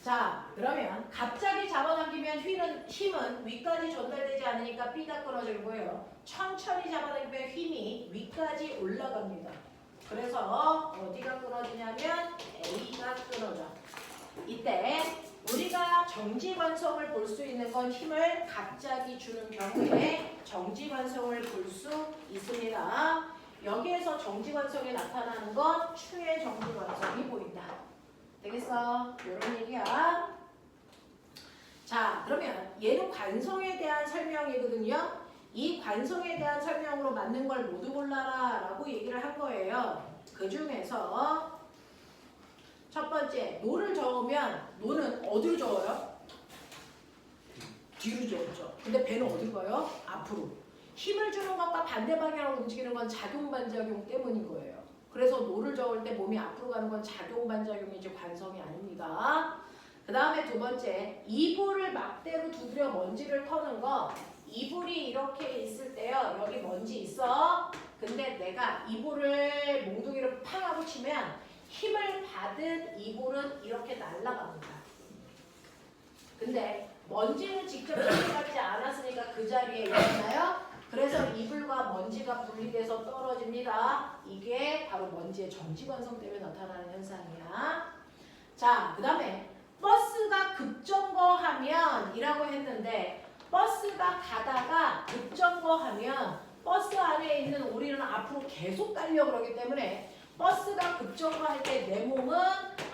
자, 그러면 갑자기 잡아당기면 힘은 위까지 전달되지 않으니까 B가 끊어질 거예요. 천천히 잡아당기면 힘이 위까지 올라갑니다. 그래서 어디가 끊어지냐면 A가 끊어져. 이때 우리가 정지관성을 볼 수 있는 건 힘을 갑자기 주는 경우에 정지관성을 볼 수 있습니다. 여기에서 정지관성이 나타나는 건 추의 정지관성이 보인다. 되겠어? 이런 얘기야. 자, 그러면 얘는 관성에 대한 설명이거든요. 이 관성에 대한 설명으로 맞는 걸 모두 골라라 라고 얘기를 한 거예요. 그 중에서 첫 번째, 노를 저으면 노는 어디로 저어요? 뒤로 저었죠. 근데 배는 어디로 가요? 앞으로. 힘을 주는 것과 반대 방향으로 움직이는 건 작용 반작용 때문인 거예요. 그래서 노를 저을 때 몸이 앞으로 가는 건 작용 반작용이지 관성이 아닙니다. 그 다음에 두 번째, 이불을 막대로 두드려 먼지를 터는 거. 이불이 이렇게 있을 때요. 여기 먼지 있어. 근데 내가 이불을 몽둥이를 팡 하고 치면 힘을 받은 이불은 이렇게 날아갑니다. 근데 먼지는 직접 들어가지 않았으니까 그 자리에 있나요? 그래서 이불과 먼지가 분리돼서 떨어집니다. 이게 바로 먼지의 정지관성 때문에 나타나는 현상이야. 자, 그 다음에 버스가 급정거하면 이라고 했는데 버스가 가다가 급정거하면 버스 안에 있는 우리는 앞으로 계속 달려 그러기 때문에 버스가 급정거할 때 내 몸은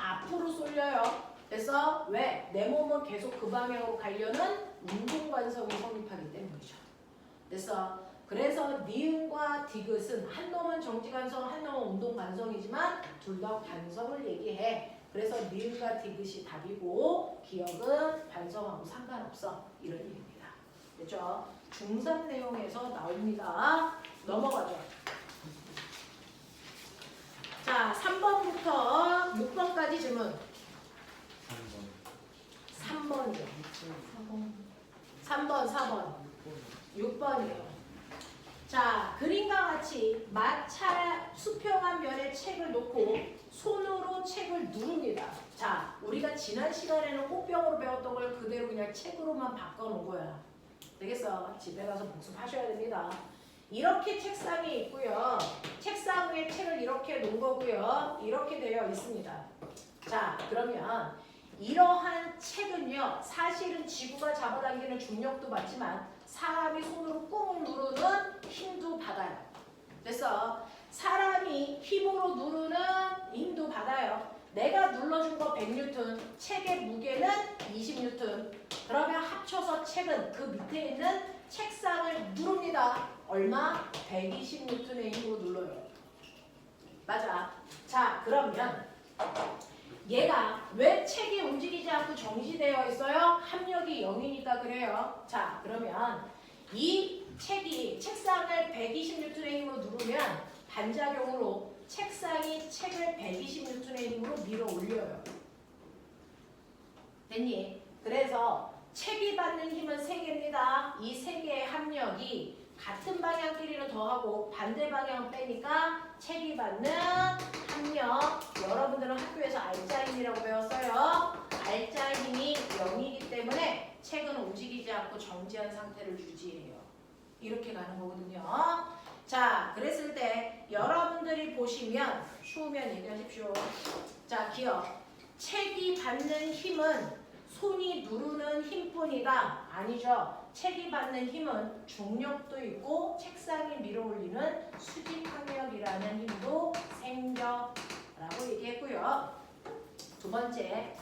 앞으로 쏠려요. 그래서 왜? 내 몸은 계속 그 방향으로 가려는 운동관성이 성립하기 때문이죠. 그래서 니은과 디귿은 한 놈은 정지관성, 한 놈은 운동관성이지만 둘 다 관성을 얘기해. 그래서 니은과 디귿이 답이고 기억은 관성하고 상관없어. 이런 얘기입니다. 됐죠? 중3 내용에서 나옵니다. 넘어가죠. 자, 3번부터 6번까지 질문. 3번이요. 3번, 4번. 6번이요. 자, 그림과 같이 마찰 수평한 면에 책을 놓고 손으로 책을 누릅니다. 자, 우리가 지난 시간에는 꽃병으로 배웠던 걸 그대로 그냥 책으로만 바꿔놓은 거야. 되겠어? 집에 가서 복습하셔야 됩니다. 이렇게 책상이 있고요. 책상 위에 책을 이렇게 놓은 거고요. 이렇게 되어 있습니다. 자, 그러면 이러한 책은요. 사실은 지구가 잡아당기는 중력도 받지만 사람이 손으로 꾹 누르는 힘도 받아요. 그래서 사람이 힘으로 누르는 힘도 받아요. 내가 눌러준 거 100N, 책의 무게는 20N. 그러면 합쳐서 책은 그 밑에 있는 책상을 누릅니다. 얼마? 120N의 힘으로 눌러요. 맞아. 자, 그러면 얘가 왜 책이 움직이지 않고 정지되어 있어요? 합력이 0이니까 그래요. 자, 그러면 이 책이 책상을 120N의 힘으로 누르면 반작용으로 책상이 책을 120N의 힘으로 밀어 올려요. 됐니? 그래서 책이 받는 힘은 3개입니다. 이 3개의 합력이 같은 방향끼리는 더하고 반대 방향 빼니까 책이 받는 합력. 여러분들은 학교에서 알짜 힘이라고 배웠어요. 알짜 힘이 0이기 때문에 책은 움직이지 않고 정지한 상태를 유지해요. 이렇게 가는 거거든요. 자, 그랬을 때 여러분들이 보시면 추우면 얘기하십시오. 자, 기억. 책이 받는 힘은 손이 누르는 힘뿐이다. 아니죠. 책이 받는 힘은 중력도 있고 책상이 밀어올리는 수직항력이라는 힘도 생겨라고 얘기했고요. 두 번째,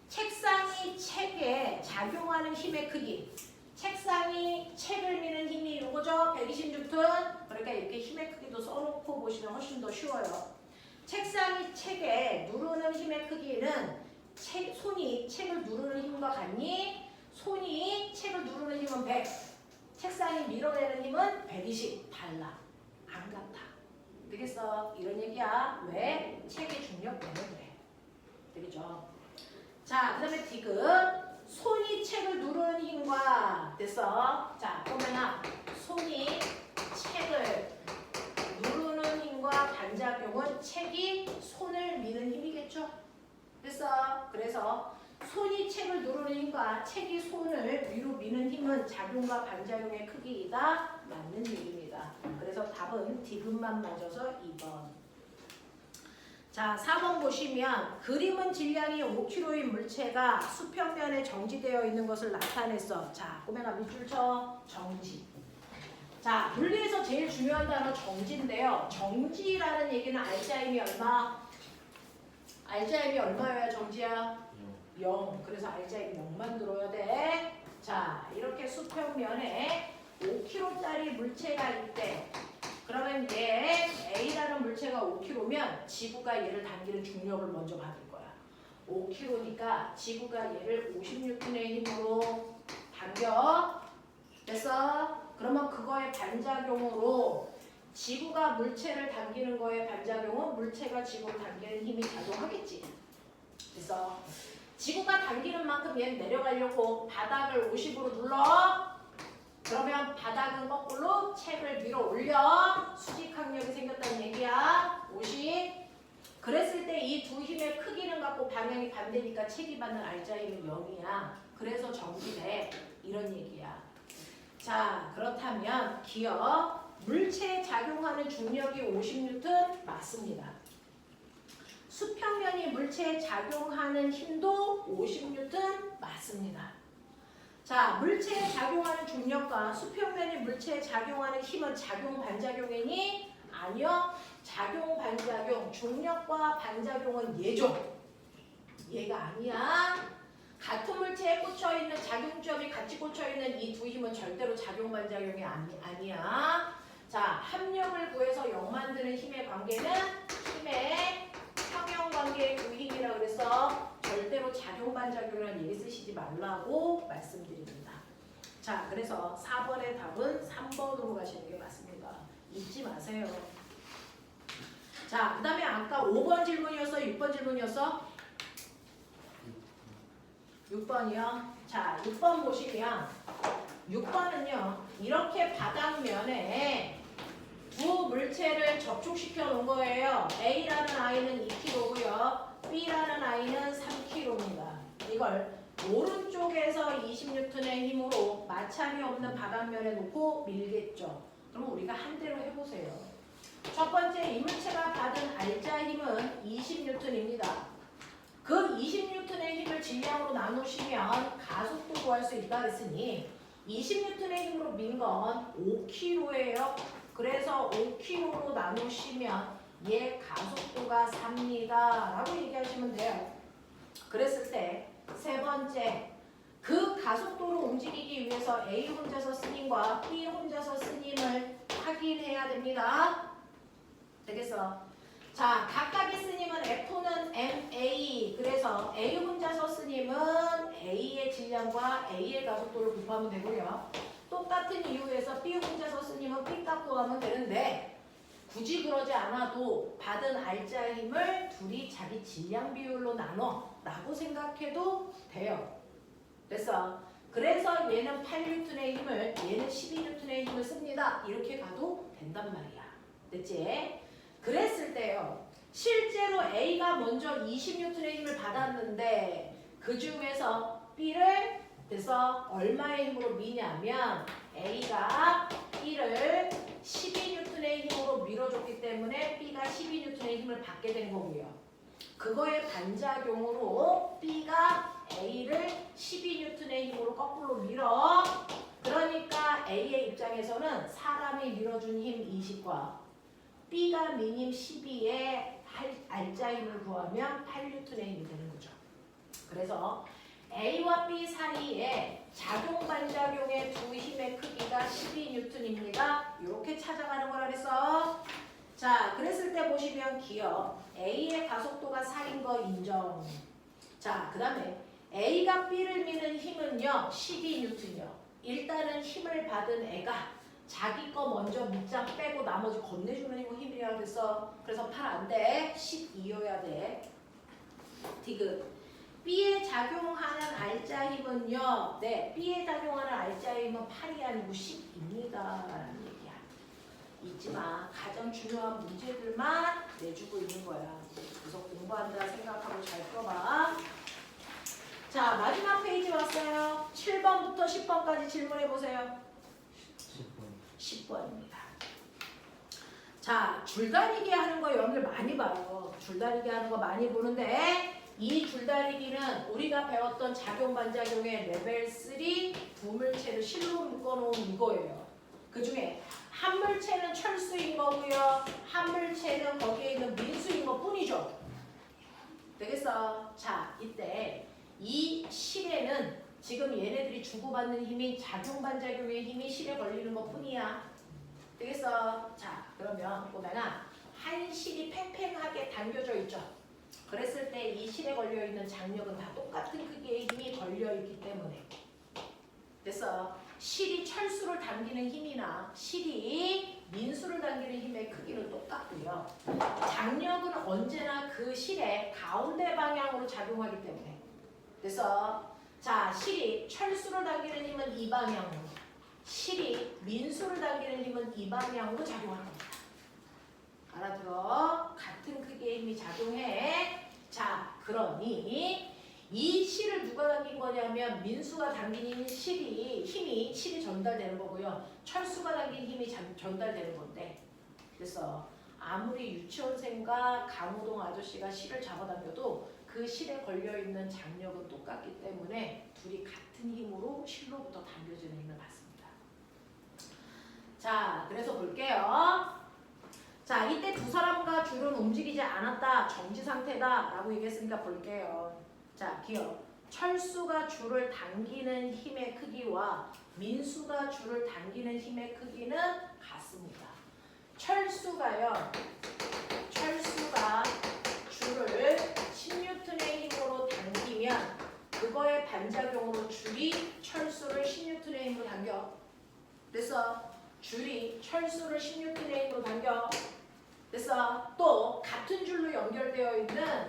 책상이 책에 작용하는 힘의 크기. 책상이 책을 미는 힘이 이거죠. 120N. 그러니까 이렇게 힘의 크기도 써놓고 보시면 훨씬 더 쉬워요. 책상이 책에 누르는 힘의 크기는 손이 책을 누르는 힘과 같니? 손이 책을 누르는 힘은 100, 책상이 밀어내는 힘은 120. 달라. 안 같아. 되겠어? 이런 얘기야. 왜? 책의 중력 때문에 그래. 되겠죠? 자, 그 다음에 디귿. 손이 책을 누르는 힘과 됐어? 자, 그러면 손이 책을 누르는 힘과 반작용은 책이 손을 미는 힘이겠죠? 됐어? 그래서 손이 책을 누르는 힘과 책이 손을 위로 미는 힘은 작용과 반작용의 크기이다. 맞는 얘기입니다. 그래서 답은 디귿만 맞아서 2번. 자, 4번 보시면 그림은 질량이 5kg인 물체가 수평면에 정지되어 있는 것을 나타냈어. 자, 꼬매가 밑줄 쳐. 정지. 자, 물리에서 제일 중요한 단어 정지인데요. 정지라는 얘기는 알자임이 얼마? 알자임이 얼마여야 정지야? 0. 그래서 알자임 0만 들어야 돼. 자, 이렇게 수평면에 5kg짜리 물체가 있대. 그러면 얘 A라는 물체가 5kg면 지구가 얘를 당기는 중력을 먼저 받을 거야. 5kg니까 지구가 얘를 50N의 힘으로 당겨. 됐어? 그러면 그거의 반작용으로 지구가 물체를 당기는 거의 반작용은 물체가 지구를 당기는 힘이 작용하겠지. 그래서 지구가 당기는 만큼 얘는 내려가려고 바닥을 50으로 눌러. 그러면 바닥은 거꾸로 책을 위로 올려. 수직항력이 생겼다는 얘기야. 50. 그랬을 때 이 두 힘의 크기는 같고 방향이 반대니까 책이 받는 알자임은 0이야. 그래서 정지돼. 이런 얘기야. 자, 그렇다면 기억. 물체에 작용하는 중력이 50N 맞습니다. 수평면이 물체에 작용하는 힘도 50N 맞습니다. 자, 물체에 작용하는 중력과 수평면이 물체에 작용하는 힘은 작용 반작용이니? 아니요. 작용 반작용. 중력과 반작용은 얘죠. 얘가 아니야. 같은 물체에 꽂혀있는 작용점이 같이 꽂혀있는 이 두 힘은 절대로 작용 반작용이 아니야. 자, 합력을 구해서 0 만드는 힘의 관계는 힘의 평형관계의 두 힘이라고 그래서 절대로 작용 반작용이라는 얘기 쓰시지 말라고 말씀드립니다. 자, 그래서 4번의 답은 3번으로 가시는 게 맞습니다. 잊지 마세요. 자, 그 다음에 아까 5번 질문이었어? 6번 질문이었어? 6번이요. 자, 6번 보시면 6번은요. 이렇게 바닥면에 두 물체를 접촉시켜 놓은 거예요. A라는 아이는 2kg고요. B라는 아이는 3kg입니다. 이걸 오른쪽에서 20N의 힘으로 마찰이 없는 바닥면에 놓고 밀겠죠. 그럼 우리가 한 대로 해보세요. 첫 번째, 이 물체가 받은 알자 힘은 20N입니다. 그 20N의 힘을 질량으로 나누시면 가속도 구할 수 있다 그랬으니 20N의 힘으로 민 건 5kg예요. 그래서 5kg로 나누시면 얘 가속도가 3입니다. 라고 얘기하시면 돼요. 그랬을 때 세 번째, 그 가속도로 움직이기 위해서 A 혼자서 스님과 B 혼자서 스님을 확인해야 됩니다. 되겠어? 자, 각각의 스님은 F는 MA. 그래서 A 혼자서 스님은 A의 질량과 A의 가속도를 곱하면 되고요. 똑같은 이유에서 B 혼자서 스님은 B 값 구하면 되는데 굳이 그러지 않아도 받은 알자 힘을 둘이 자기 질량 비율로 나눠 라고 생각해도 돼요. 됐어? 그래서 얘는 8N의 힘을, 얘는 12N의 힘을 씁니다. 이렇게 가도 된단 말이야. 됐지? 그랬을 때요. 실제로 A가 먼저 20N의 힘을 받았는데 그 중에서 B를 그래서 얼마의 힘으로 미냐면 A가 B를 12N의 힘으로 밀어줬기 때문에 B가 12N의 힘을 받게 된 거고요. 그거의 반작용으로 B가 A를 12N의 힘으로 거꾸로 밀어. 그러니까 A의 입장에서는 사람이 밀어준 힘 20과 B가 민 힘 12의 알자 힘을 구하면 8N의 힘이 되는 거죠. 그래서 A와 B 사이에 작용 반작용의 두 힘의 크기가 12N입니다. 이렇게 찾아가는 거라 그랬어. 자, 그랬을 때 보시면 기억. A의 가속도가 4인 거 인정. 자, 그 다음에 A가 B를 미는 힘은요. 12N요. 일단은 힘을 받은 애가 자기 거 먼저 밑장 빼고 나머지 건네주는 힘이라고 그랬어. 그래서 8 안 돼. 12여야 돼. 디귿. B에 작용하는 알자 힘은요. 네, B에 작용하는 알자 힘은 8이 아니고 10입니다. 라는 얘기야. 잊지 마. 가장 중요한 문제들만 내주고 있는 거야. 그래서 공부한다 생각하고 잘 써봐. 자, 마지막 페이지 왔어요. 7번부터 10번까지 질문해 보세요. 10번입니다. 자, 줄다리기 하는 거 여러분들 많이 봐요. 줄다리기 하는 거 많이 보는데 이 줄다리기는 우리가 배웠던 작용 반작용의 레벨 3 두 물체를 실로 묶어놓은 이거예요. 그 중에 한 물체는 철수인 거고요. 한 물체는 거기에 있는 민수인 것 뿐이죠. 되겠어? 자, 이때 이 실에는 지금 얘네들이 주고받는 힘이 작용 반작용의 힘이 실에 걸리는 것 뿐이야. 되겠어? 자, 그러면 보면은 한 실이 팽팽하게 당겨져 있죠. 그랬을 때 이 실에 걸려있는 장력은 다 똑같은 크기의 힘이 걸려있기 때문에 됐어. 실이 철수를 당기는 힘이나 실이 민수를 당기는 힘의 크기는 똑같고요. 장력은 언제나 그 실의 가운데 방향으로 작용하기 때문에 그래서 자, 실이 철수를 당기는 힘은 이 방향으로, 실이 민수를 당기는 힘은 이 방향으로 작용할 겁니다. 알아들어? 같은 크기의 힘이 작용해. 자, 그러니 이 실을 누가 당긴 거냐면 민수가 당긴 힘이 실이 전달되는 거고요. 철수가 당긴 힘이 전달되는 건데 그래서 아무리 유치원생과 강호동 아저씨가 실을 잡아당겨도 그 실에 걸려있는 장력은 똑같기 때문에 둘이 같은 힘으로 실로부터 당겨지는 힘을 받습니다. 자, 그래서 볼게요. 자, 이때 두 사람과 줄은 움직이지 않았다. 정지 상태다. 라고 얘기했으니까 볼게요. 자, 기억. 철수가 줄을 당기는 힘의 크기와 민수가 줄을 당기는 힘의 크기는 같습니다. 철수가 줄을 10N의 힘으로 당기면 그거의 반작용으로 줄이 철수를 10N의 힘으로 당겨. 그래서 줄이 철수를 10N의 힘으로 당겨. 그래서 또 같은 줄로 연결되어 있는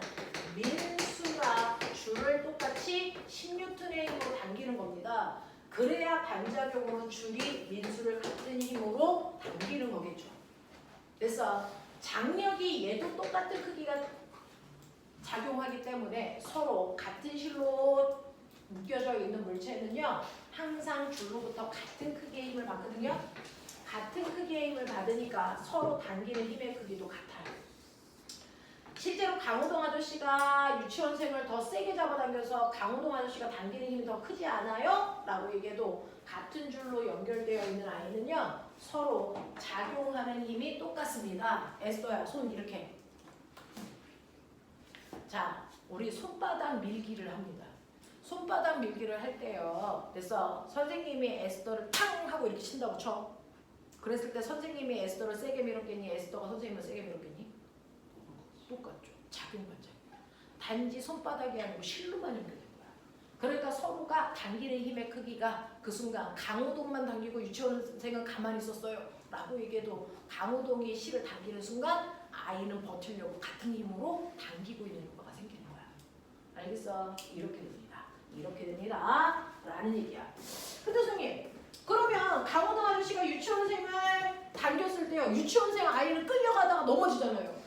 민수가 줄을 똑같이 10N의 힘으로 당기는 겁니다. 그래야 반작용으로 줄이 민수를 같은 힘으로 당기는 거겠죠. 그래서 장력이 얘도 똑같은 크기가 작용하기 때문에 서로 같은 실로 묶여져 있는 물체는요. 항상 줄로부터 같은 크기의 힘을 받거든요. 같은 크기의 힘을 받으니까 서로 당기는 힘의 크기도 같아요. 실제로 강호동 아저씨가 유치원생을 더 세게 잡아당겨서 강호동 아저씨가 당기는 힘이 더 크지 않아요? 라고 얘기해도 같은 줄로 연결되어 있는 아이는요. 서로 작용하는 힘이 똑같습니다. 에스더야, 손 이렇게. 자, 우리 손바닥 밀기를 합니다. 손바닥 밀기를 할 때요. 그래서 선생님이 에스더를 탕 하고 이렇게 친다고 쳐. 그랬을 때 선생님이 에스더를 세게 밀었겠니? 에스더가 선생님을 세게 밀었겠니? 똑같죠. 작용 반작용. 단지 손바닥이 아니고 실로만 연결된 거야. 그러니까 서로가 당기는 힘의 크기가 그 순간 강호동만 당기고 유치원생은 가만히 있었어요. 라고 얘기해도 강호동이 실을 당기는 순간 아이는 버티려고 같은 힘으로 당기고 있는 효과가 생기는 거야. 알겠어? 이렇게 됩니다. 이렇게 됩니다. 라는 얘기야. 근데 선생님, 그러면 강호동 아저씨가 유치원생을 당겼을 때요. 유치원생 아이는 끌려가다가 넘어지잖아요.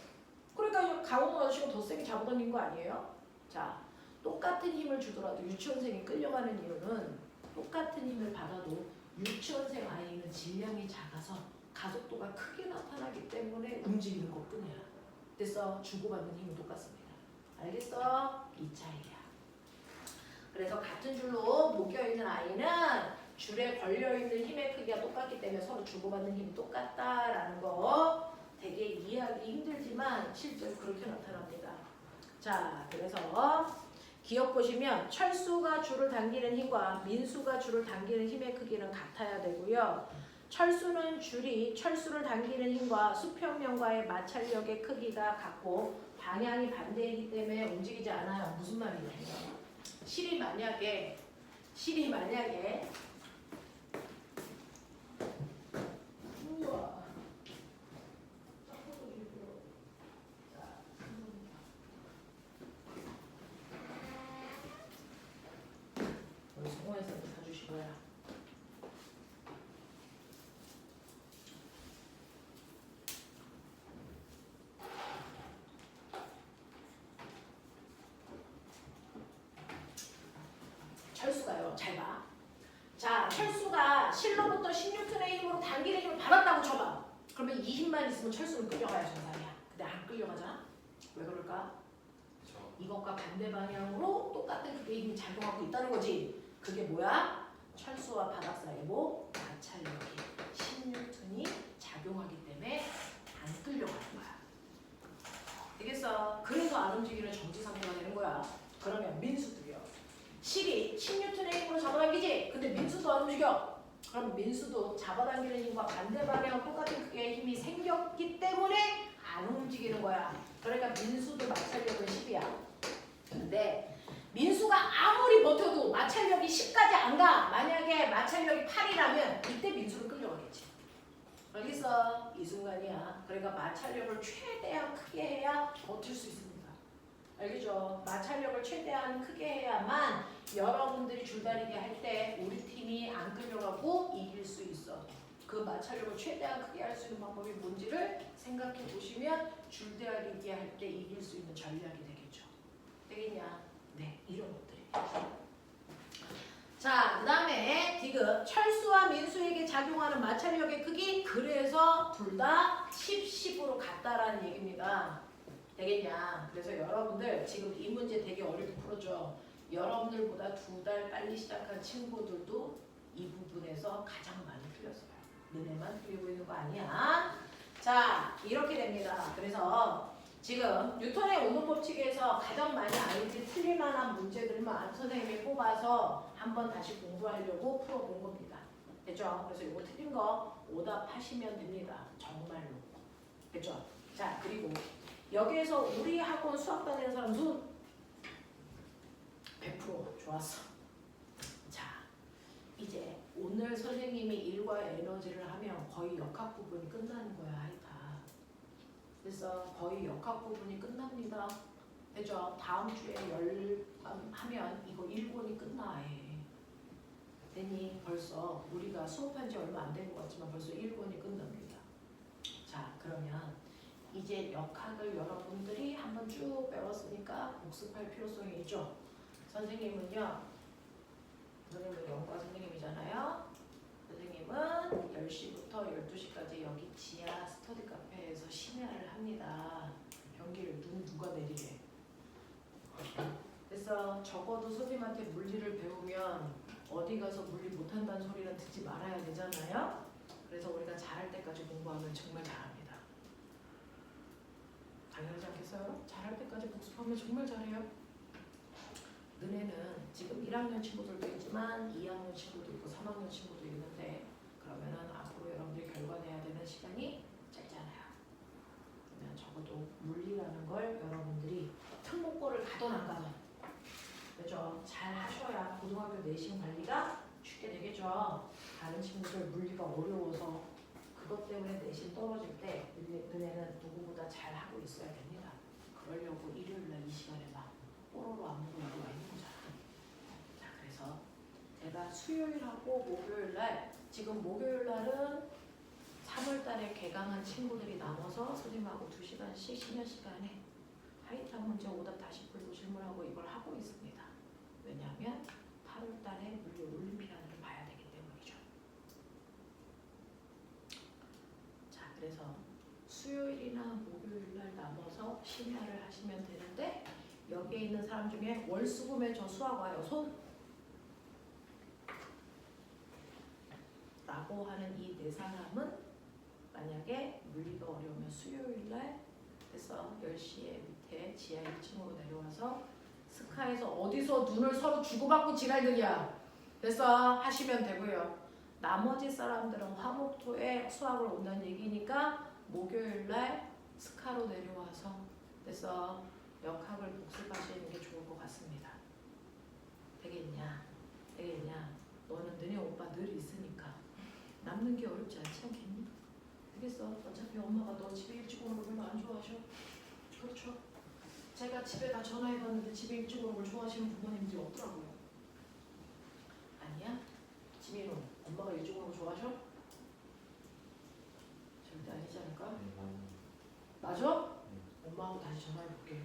그러니까 강호동 아저씨가 더 세게 잡아당긴 거 아니에요? 자, 똑같은 힘을 주더라도 유치원생이 끌려가는 이유는 똑같은 힘을 받아도 유치원생 아이는 질량이 작아서 가속도가 크게 나타나기 때문에 움직이는 것뿐이야. 그래서 주고받는 힘은 똑같습니다. 알겠어? 이 차이야. 그래서 같은 줄로 묶여있는 아이는 줄에 걸려있는 힘의 크기가 똑같기 때문에 서로 주고받는 힘이 똑같다라는 거 되게 이해하기 힘들지만 실제로 그렇게 나타납니다. 자, 그래서 기억 보시면 철수가 줄을 당기는 힘과 민수가 줄을 당기는 힘의 크기는 같아야 되고요. 철수는 줄이 철수를 당기는 힘과 수평면과의 마찰력의 크기가 같고 방향이 반대이기 때문에 움직이지 않아요. 무슨 말이냐? 실이 만약에 우와. 우리 성호에서 사주시고요. 받았어요. 잘 봐. 자, 철수가 실로부터 10N의 힘으로 당기는 힘을 받았다고 쳐봐. 그러면 이 힘만 있으면 철수는 끌려가야 정상이야. 근데 안 끌려가잖아? 왜 그럴까? 이것과 반대 방향으로 똑같은 그게 힘이 작용하고 있다는 거지. 그게 뭐야? 철수와 바닥 사이에 뭐? 마찰력이 10N이 작용하기 때문에 안 끌려가는 거야. 되겠어? 그래서 안 움직이는 정지 상태가 되는 거야. 그러면 민수도요. 실이 10N의 힘으로 잡아당기지? 근데 민수도 안 움직여. 그럼 민수도 잡아당기는 힘과 반대 방향 똑같은 크기의 힘이 생겼기 때문에 안 움직이는 거야. 그러니까 민수도 마찰력은 10이야. 근데 민수가 아무리 버텨도 마찰력이 10까지 안 가. 만약에 마찰력이 8이라면 이때 민수를 끌려가겠지. 알겠어? 이 순간이야. 그러니까 마찰력을 최대한 크게 해야 버틸 수 있습니다. 알겠죠? 마찰력을 최대한 크게 해야만 여러분들이 줄다리기 할 때 우리 팀이 안 끌려가고 이길 수 있어. 그 마찰력을 최대한 크게 할 수 있는 방법이 뭔지를 생각해 보시면 줄다리기 할 때 이길 수 있는 전략이 되겠죠. 되겠냐? 네, 이런 것들이. 자, 그 다음에 디귿. 철수와 민수에게 작용하는 마찰력의 크기. 그래서 둘 다 10, 10으로 같다라는 얘기입니다. 되겠냐? 그래서 여러분들 지금 이 문제 되게 어렵게 풀어줘. 여러분들보다 2달 빨리 시작한 친구들도 이 부분에서 가장 많이 틀렸어요. 너네만 틀리고 있는 거 아니야? 자, 이렇게 됩니다. 그래서 지금 뉴턴의 온도 법칙에서 가장 많이 아이들이 틀릴 만한 문제들만 선생님이 뽑아서 한번 다시 공부하려고 풀어본 겁니다. 됐죠? 그래서 이거 틀린 거 오답하시면 됩니다. 정말로. 됐죠? 자, 그리고 여기에서 우리 학원 수학 다니는 사람 수 100% 좋았어. 자, 이제 오늘 선생님이 일과 에너지를 하면 거의 역학 부분이 끝나는 거야, 하이타. 그래서 거의 역학 부분이 끝납니다. 됐죠? 다음 주에 하면 이거 1권이 끝나. 되니 벌써 우리가 수업한 지 얼마 안 된 것 같지만 벌써 1권이 끝납니다. 자, 그러면 이제 역학을 여러분들이 한번 쭉 배웠으니까 복습할 필요성이 있죠. 선생님은요. 선생님은 영과 선생님이잖아요. 선생님은 10시부터 12시까지 여기 지하 스터디 카페에서 심야를 합니다. 변기를 누가 내리래. 그래서 적어도 선생님한테 물리를 배우면 어디 가서 물리 못한다는 소리는 듣지 말아야 되잖아요. 그래서 우리가 잘할 때까지 공부하면 정말 잘합니다. 당연하지 않겠어요? 잘할 때까지 복습하면 정말 잘해요. 너네는 지금 1학년 친구들도 있지만 2학년 친구도 있고 3학년 친구도 있는데 그러면은 앞으로 여러분들이 결과내야 되는 시간이 짧잖아요. 그러면 적어도 물리라는 걸 여러분들이 특목고를 가든 안 가든 그죠? 잘 하셔야 고등학교 내신 관리가 쉽게 되겠죠. 다른 친구들 물리가 어려워서 그것 때문에 내신 떨어질 때 너네는 누구보다 잘 하고 있어야 됩니다. 그러려고 일요일날 이 시간에 막 뽀로로 안 먹고 여기 와 있는 거잖아. 자, 그래서 제가 수요일하고 목요일날 지금 목요일날은 3월달에 개강한 친구들이 남아서 선생님하고 2시간씩 쉬는 시간에 하이타 문제 오답 다시 풀고 질문하고 이걸 하고 있습니다. 왜냐하면 8월달에 물리 올림피아드를 봐야 되기 때문이죠. 자, 그래서 수요일이나 목요일날 남아서 심야를 하시면 되는데 여기에 있는 사람 중에 월수금에 저 수학 와요. 손? 라고 하는 이 네 사람은 만약에 물리가 어려우면 수요일날 해서 10시에 밑에 지하 1층으로 내려와서 스카에서 어디서 눈을 서로 주고받고 지랄들이야. 됐어? 하시면 되고요. 나머지 사람들은 화목토에 수학을 온다는 얘기니까 목요일날 스카로 내려와서 됐어? 역학을 복습하시는 게 좋을 것 같습니다. 되겠냐? 되겠냐? 너는 너네 오빠 늘 있으니까 남는 게 어렵지 않지 않겠니? 되겠어? 어차피 엄마가 너 집에 일찍 오는 걸 별로 안 좋아하셔. 그렇죠? 제가 집에 다 전화해봤는데 집에 일찍 오는 걸 좋아하시는 부모님들이 없더라고요. 아니야? 지민우, 엄마가 일찍 오는 거 좋아하셔? 절대 아니지 않을까? 맞아? 엄마하고 다시 전화해볼게요.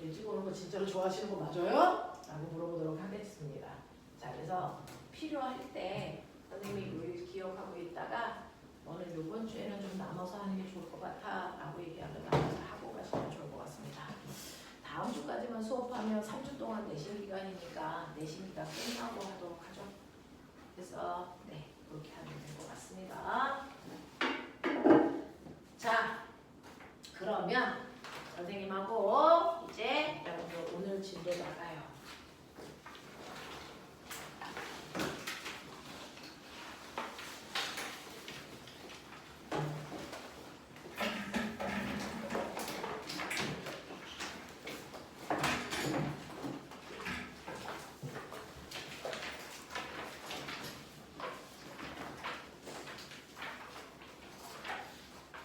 일찍 오는 거 진짜로 좋아하시는 거 맞아요? 라고 물어보도록 하겠습니다. 자, 필요할 때 선생님이 요일 기억하고 있다가 너는 이번 주에는 좀 나눠서 하는 게 좋을 것 같아 라고 얘기하면 나눠서 하고 가시면 좋을 것 같습니다. 다음 주까지만 수업하면 3주 동안 내신 기간이니까 내신 기간 끝나고 하도록 하죠. 그래서 네 그렇게 하면 될 것 같습니다. 자 그러면 선생님하고 이제 여러분들 오늘 진도 나가요.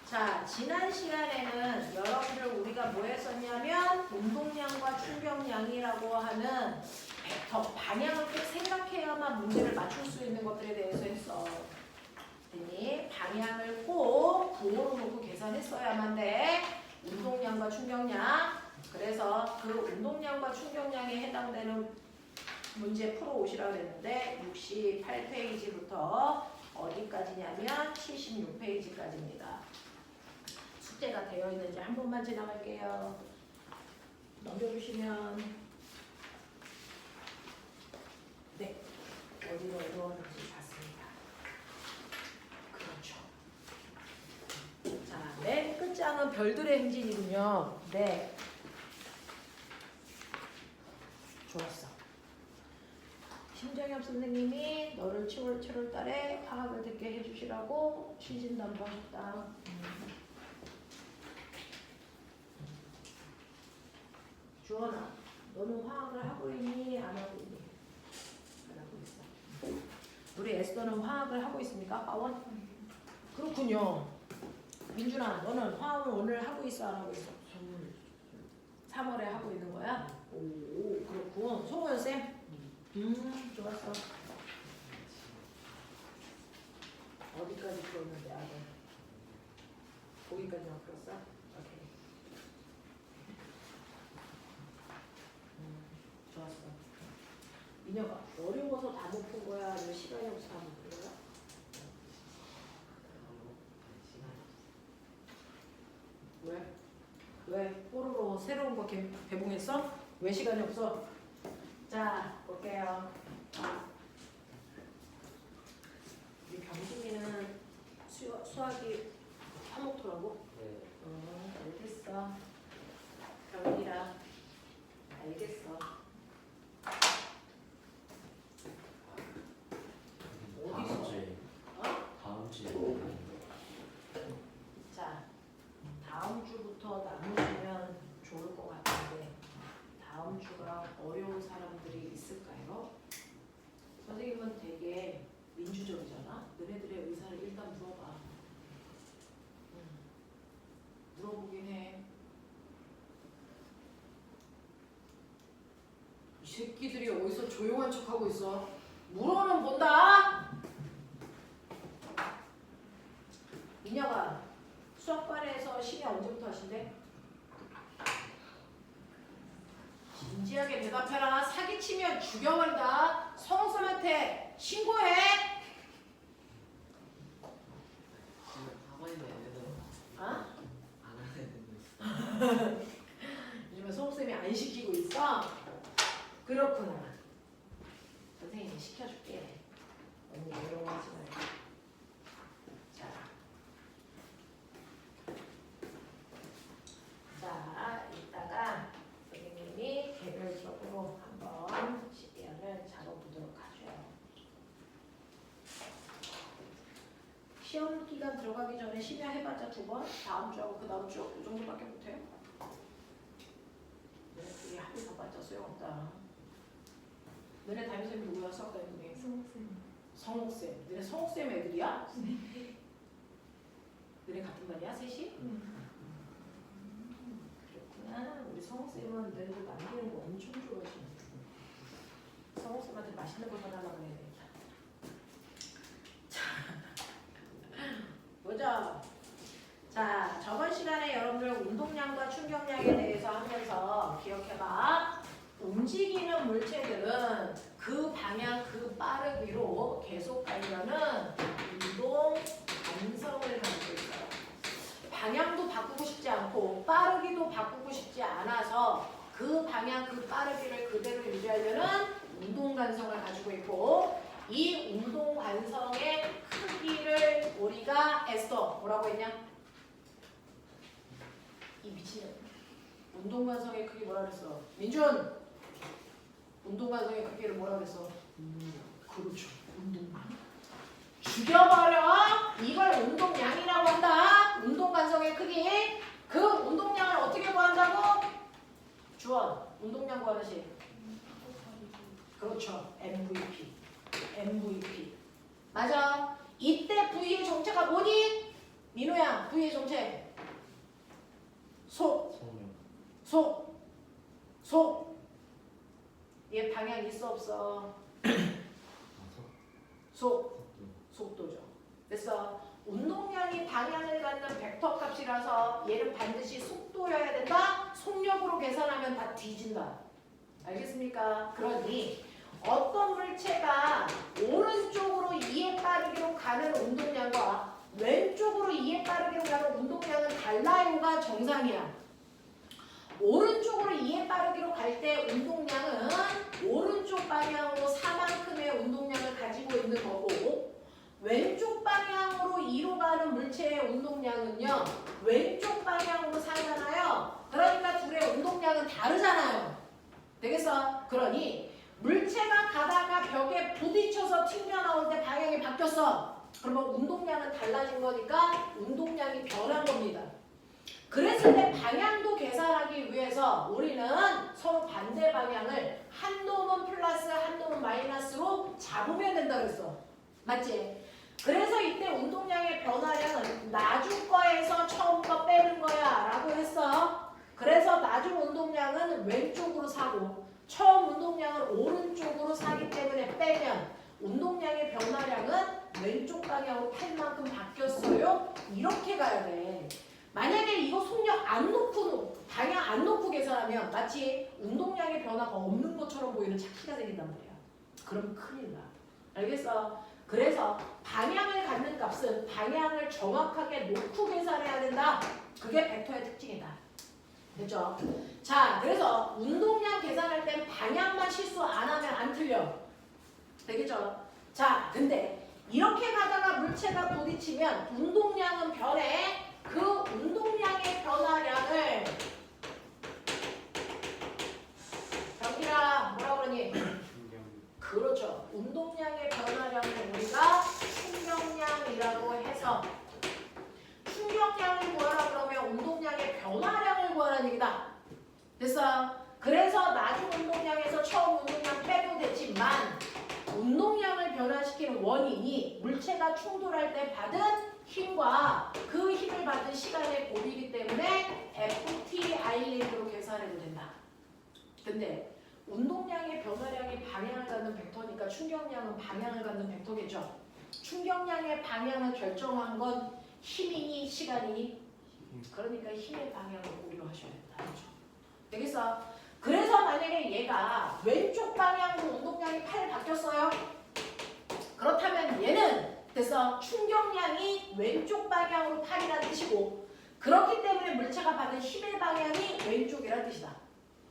자, 지난 시간에는 여러분들 우리가 뭐 했었냐면 운동량과 충격량이라고 하는 벡터 방향을 꼭 생각해야만 문제를 맞출 수 있는 것들에 대해서 했어. 그랬더니 방향을 꼭 부호로 놓고 계산했어야만 돼. 운동량과 충격량. 그래서 그 운동량과 충격량에 해당되는 문제 풀어오시라고 했는데 68페이지부터 어디까지냐면 76페이지까지입니다. 숙제가 되어 있는지 한 번만 지나갈게요. 넘겨주시면 네 어디로 어려웠는지 봤습니다. 그렇죠. 자, 맨 끝장은 별들의 행진이군요. 네, 좋았어. 심정엽 선생님이 너를 7월 달에 화학을 듣게 해주시라고 시진담부 하셨다. 주원아, 너는 화학을 하고 있니? 안 하고 있니? 안 하고 있어. 우리 에스더는 화학을 하고 있습니까? 빠원? 그렇군요. 민준아, 너는 화학을 오늘 하고 있어? 안 하고 있어? 3월에 하고 있는 거야? 오, 그렇군. 송호연 쌤? 좋았어. 어디까지 풀었는데 아들? 거기까지만 풀었어? 오케이. 좋았어. 민혁아, 어려워서 다 못 푼 거야? 아니면 시간이 없어서 다 못 푼 거야? 왜? 왜? 뽀로로 새로운 거 개봉했어? 왜 시간이 없어? 자, 볼게요. 우리 병신이는 수학이 화목토라고? 네. 알겠어. 병이라 알겠어. 다음 주에. 어? 다음 주에. 자, 다음 주부터 나누시면 좋을 것 같은데 다음 주가 어려운 사람들이 있을까요? 선생님은 되게 민주적이잖아. 너네들의 의사를 일단 물어봐. 물어보긴 해. 이 새끼들이 어디서 조용한 척하고 있어. 물어는 본다. 민혁아, 수학반에서 심야 언제부터 하신대? 진지하게 대답해라. 사기치면 죽여버린다. 성쌤한테 신고해. 학원이면 애들 어? 안 하는 애들. 요즘에 성쌤이 안 시키고 있어? 그렇구나. 선생님이 시켜줄게. 언니 외로워하지 말고. 자, 이따가 선생님이 개별적으로 한번 시간을 잡아보도록 하죠. 시험 기간 들어가기 전에 심야 해봤자 2번, 다음 주하고 그 다음 주 이 정도밖에 못해요. 너네들이 하루 더 봤자 소용없다. 너네 담임쌤이 누구야? 수학 담임쌤? 성쌤. 성옥쌤. 너네 성옥쌤 애들이야? 네. 너네 같은 반이야? 셋이? 그렇구나. 우리 성옥쌤은 너네들 남기는 거 엄청 좋아하시네. 성옥쌤한테 맛있는 거 사달라고 해야 되겠다. 자, 보자. 자, 저번 시간에 여러분들 운동량과 충격량에 대해서 하면서 기억해봐. 움직이는 물체들은 그 방향, 그 빠르기로 바꾸고 싶지 않아서 그 방향, 그 빠르기를 그대로 유지하려는 운동 관성을 가지고 있고 이 운동 관성의 크기를 우리가 애써 뭐라고 했냐? 이 미친년. 운동 관성의 크기 뭐라 그랬어? 민준! 운동 관성의 크기를 뭐라 그랬어? 그렇죠. 운동량. 죽여버려! 이걸 운동량이라고 한다. 운동 관성의 크기. 그 운동량을 어떻게 구한다고? 주원. 운동량 구하는 식. 그렇죠. MVP. MVP. 맞아. 이때 V의 정체가 뭐니? 민호야. V의 정체. 속. 속. 얘 방향 있어 없어? 속도죠. 그래서 운동량이 방향을 갖는 벡터 값이라서 얘는 반드시 속도여야 된다. 속력으로 계산하면 다 뒤진다. 알겠습니까? 그러니 어떤 물체가 오른쪽으로 2의 빠르기로 가는 운동량과 왼쪽으로 2의 빠르기로 가는 운동량은 달라요가 정상이야. 오른쪽으로 2의 빠르기로 갈 때 운동량은 오른쪽 방향으로 4만큼의 운동량을 가지고 있는 거고 왼쪽 방향으로 2로 가는 물체의 운동량은요. 왼쪽 방향으로 4잖아요. 그러니까 둘의 운동량은 다르잖아요. 되겠어? 그러니 물체가 가다가 벽에 부딪혀서 튕겨나올 때 방향이 바뀌었어. 그러면 운동량은 달라진 거니까 운동량이 변한 겁니다. 그랬을 때 방향도 계산하기 위해서 우리는 서로 반대 방향을 한 놈은 플러스 한 놈은 마이너스로 잡으면 된다 그랬어. 맞지? 그래서 이때 운동량의 변화량은 나중 거에서 처음 거 빼는 거야 라고 했어. 그래서 나중 운동량은 왼쪽으로 사고 처음 운동량은 오른쪽으로 사기 때문에 빼면 운동량의 변화량은 왼쪽 방향으로 팰 만큼 바뀌었어요. 이렇게 가야 돼. 만약에 이거 속력 안 놓고 방향 안 놓고 계산하면 마치 운동량의 변화가 없는 것처럼 보이는 착시가 생긴단 말이야. 그럼 큰일 나. 알겠어? 그래서 방향을 갖는 값은 방향을 정확하게 놓고 계산해야 된다. 그게 벡터의 특징이다. 됐죠? 자, 그래서 운동량 계산할 땐 방향만 실수 안 하면 안 틀려. 되겠죠? 자, 근데 이렇게 가다가 물체가 부딪히면 운동량은 변해. 그 운동량의 변화량을 경기라 뭐라 그러니? 그렇죠. 운동량의 변화량을 우리가 충격량이라고 해서 충격량을 구하라 그러면 운동량의 변화량을 구하라는 얘기다. 됐어? 그래서 나중 운동량에서 처음 운동량 빼도 되지만 운동량을 변화시키는 원인이 물체가 충돌할 때 받은 힘과 그 힘을 받은 시간의 곱이기 때문에 FTI로 계산해도 된다. 근데 운동량의 변화량이 방향을 갖는 벡터니까 충격량은 방향을 갖는 벡터겠죠. 충격량의 방향을 결정한 건 힘이니 시간이니? 그러니까 힘의 방향을 고려 하셔야 된다. 그렇죠? 되겠어? 그래서 만약에 얘가 왼쪽 방향으로 운동량이 8 바뀌었어요. 그렇다면 얘는 그래서 충격량이 왼쪽 방향으로 8이라는 뜻이고 그렇기 때문에 물체가 받은 힘의 방향이 왼쪽이라는 뜻이다.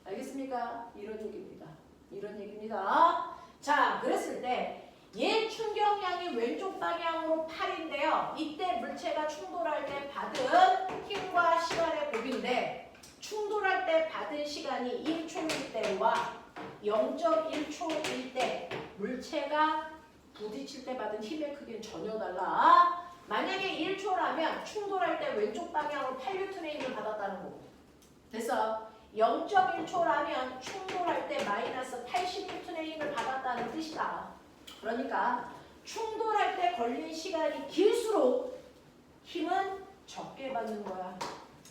알겠습니까? 이런 얘기입니다. 이런 얘기입니다. 자, 그랬을 때 얘 충격량이 왼쪽 방향으로 8인데요. 이때 물체가 충돌할 때 받은 힘과 시간의 곱인데 충돌할 때 받은 시간이 1초일 때와 0.1초일 때 물체가 부딪힐 때 받은 힘의 크기는 전혀 달라. 만약에 1초라면 충돌할 때 왼쪽 방향으로 8N의 힘을 받았다는 거고. 됐어? 0.1초라면 충돌할 때 마이너스 80N의 힘을 받았다는 뜻이다. 그러니까 충돌할 때 걸린 시간이 길수록 힘은 적게 받는 거야.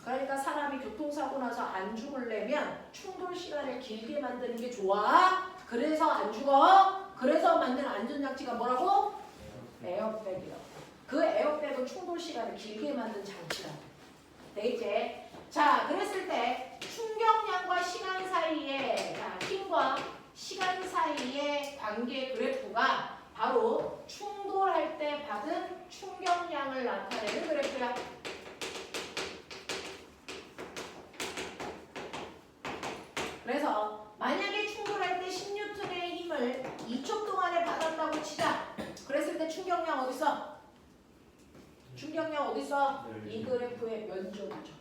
그러니까 사람이 교통사고 나서 안 죽으려면 충돌 시간을 길게 만드는 게 좋아. 그래서 안 죽어. 그래서 만든 안전장치가 뭐라고? 에어백이요. 그 에어백은 충돌 시간을 길게 만든 장치다. 되겠지? 자, 그랬을 때 충격량과 시간 사이에 힘과 시간 사이의 관계 그래프가 바로 충돌할 때 받은 충격량을 나타내는 그래프야. 그래서 만약에 충돌할 때 10N의 힘을 2초 동안에 받았다고 치자. 그랬을 때 충격량 어딨어? 충격량 어딨어? 이 그래프의 면적이죠.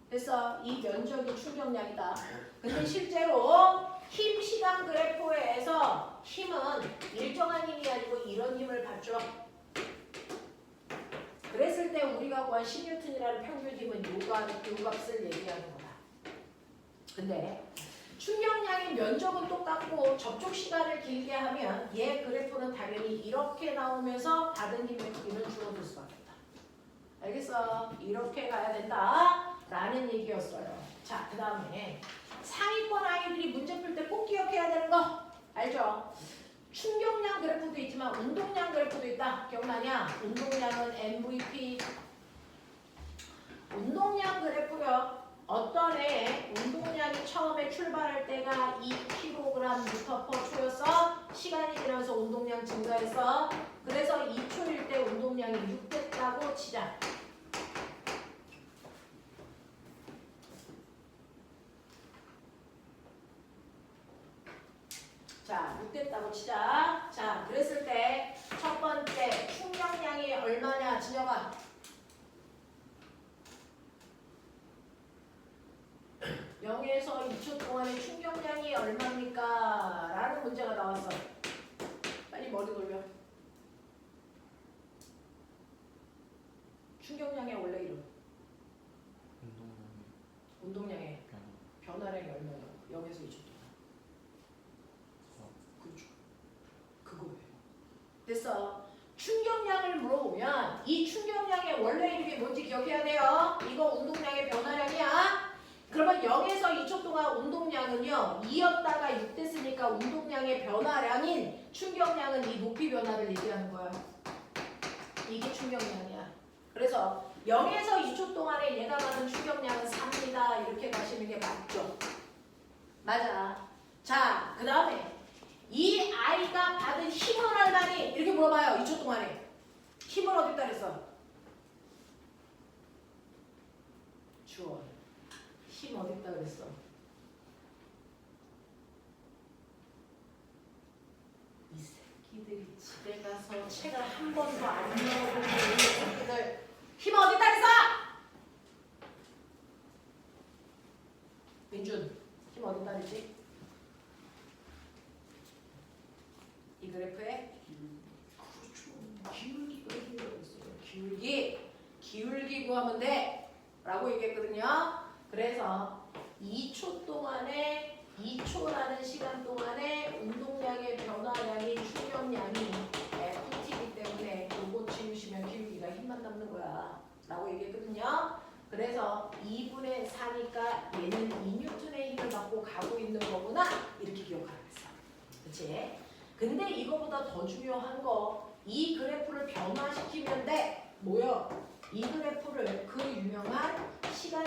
그래서 이 면적이 충격량이다. 근데 실제로 힘 시간 그래프에서 힘은 일정한 힘이 아니고 이런 힘을 받죠. 그랬을 때 우리가 구한 10N이라는 평균 힘은 요 값을 얘기하는 거다. 근데 충격량의 면적은 똑같고 접촉 시간을 길게 하면 얘 그래프는 당연히 이렇게 나오면서 받은 힘의 크기는 줄어들 수밖에 없다. 알겠어? 이렇게 가야 된다 라는 얘기였어요. 자, 그 다음에 상위권 아이들이 문제 풀 때 꼭 기억해야 되는 거 알죠? 충격량 그래프도 있지만 운동량 그래프도 있다. 기억나냐? 운동량은 MVP. 운동량 그래프요. 어떤 애 운동량이 처음에 출발할 때가 2kg/초였어. 시간이 지나면서 운동량 증가했어. 그래서 2초일 때 운동량이 6 됐다고 치자. 자, 6 됐다고 치자. 자, 그랬을 때 첫 번째 충격량이 얼마냐, 진혁아? 0에서 2초 동안의 충격량이 얼마입니까? 라는 문제가 나왔어. 빨리 머리 돌려. 충격량의 원래 이름. 운동량의 변화량이 얼마야? 0에서 2초 동안. 그렇죠. 그거예요. 됐어. 충격량을 물어보면 이 충격량의 원래 이름이 뭔지 기억해야 돼요. 이거 운동량의 변화량이야. 그러면 0에서 2초 동안 운동량은요 2였다가 6 됐으니까 운동량의 변화량인 충격량은 이 높이 변화를 얘기하는 거야. 이게 충격량이야. 그래서 0에서 2초 동안에 얘가 받은 충격량은 3입니다. 이렇게 가시는 게 맞죠? 맞아. 자, 그 다음에 이 아이가 받은 힘은 얼마니? 이렇게 물어봐요. 2초 동안에. 힘은 어디다 그랬어? 주어. 힘 어딨다 그랬어? 이 새끼들이 집에 가서 책을 한 번도 안 읽어보고 이 새끼들 힘 어딨다 그랬어? 민준 힘 어딨다 그랬지? 이 그래프에 그렇죠. 기울기가 힘이라고 했어요. 기울기 구하면 돼 라고 얘기했거든요. 그래서 2초 동안에 2초라는 시간 동안에 운동량의 변화량이 충격량이 FT이기 때문에 요거 지우시면 기울기가 힘만 남는 거야 라고 얘기했거든요. 그래서 2분의 4니까 얘는 2N의 힘을 받고 가고 있는 거구나 이렇게 기억하라 했어. 그치? 근데 이거보다 더 중요한 거 이 그래프를 변화시키면 돼. 뭐요? 이 그래프를 그 유명한 시간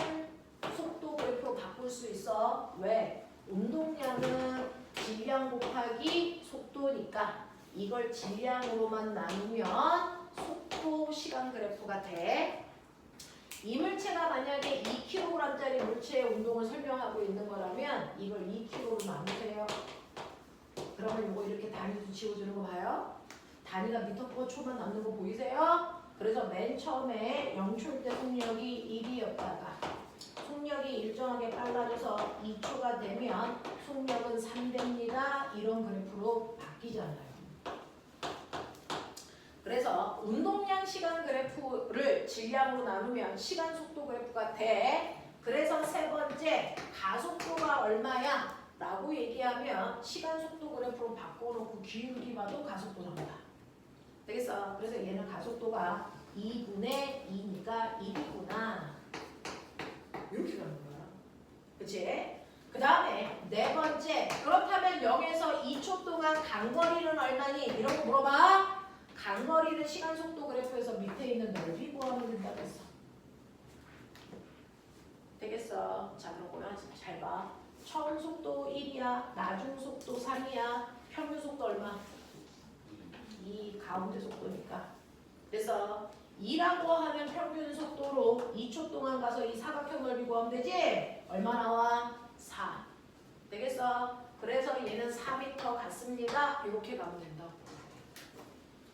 속도 그래프로 바꿀 수 있어. 왜? 운동량은 질량 곱하기 속도니까 이걸 질량으로만 나누면 속도 시간 그래프가 돼. 이 물체가 만약에 2kg짜리 물체의 운동을 설명하고 있는 거라면 이걸 2kg로 나누세요. 그러면 이거 이렇게 단위도 지워주는 거 봐요. 단위가 미터/퍼 초만 남는 거 보이세요? 그래서 맨 처음에 0초일 때 속력이 1이었다가 속력이 일정하게 빨라져서 2초가 되면 속력은 3대입니다. 이런 그래프로 바뀌잖아요. 그래서 운동량 시간 그래프를 질량으로 나누면 시간 속도 그래프가 돼. 그래서 세 번째 가속도가 얼마야? 라고 얘기하면 시간 속도 그래프로 바꿔놓고 기울기 봐도 가속도 나온다. 되겠어? 그래서 얘는 가속도가 2분의 2니까 1이구나. 이렇게 가는 거야. 그치? 그 다음에 네 번째 그렇다면 0에서 2초 동안 간거리는 얼마니? 이런 거 물어봐. 간거리는 시간 속도 그래프에서 밑에 있는 넓이 구하면 된다고 했어. 되겠어? 자, 그럼 보면 잘 봐. 처음 속도 1이야. 나중 속도 3이야. 평균 속도 얼마? 2 가운데 속도니까. 그래서 2라고 하면 평균 속도로 2초 동안 가서 이 사각형 넓이 구하면 되지? 얼마 나와? 4. 되겠어? 그래서 얘는 4m 같습니다. 이렇게 가면 된다고.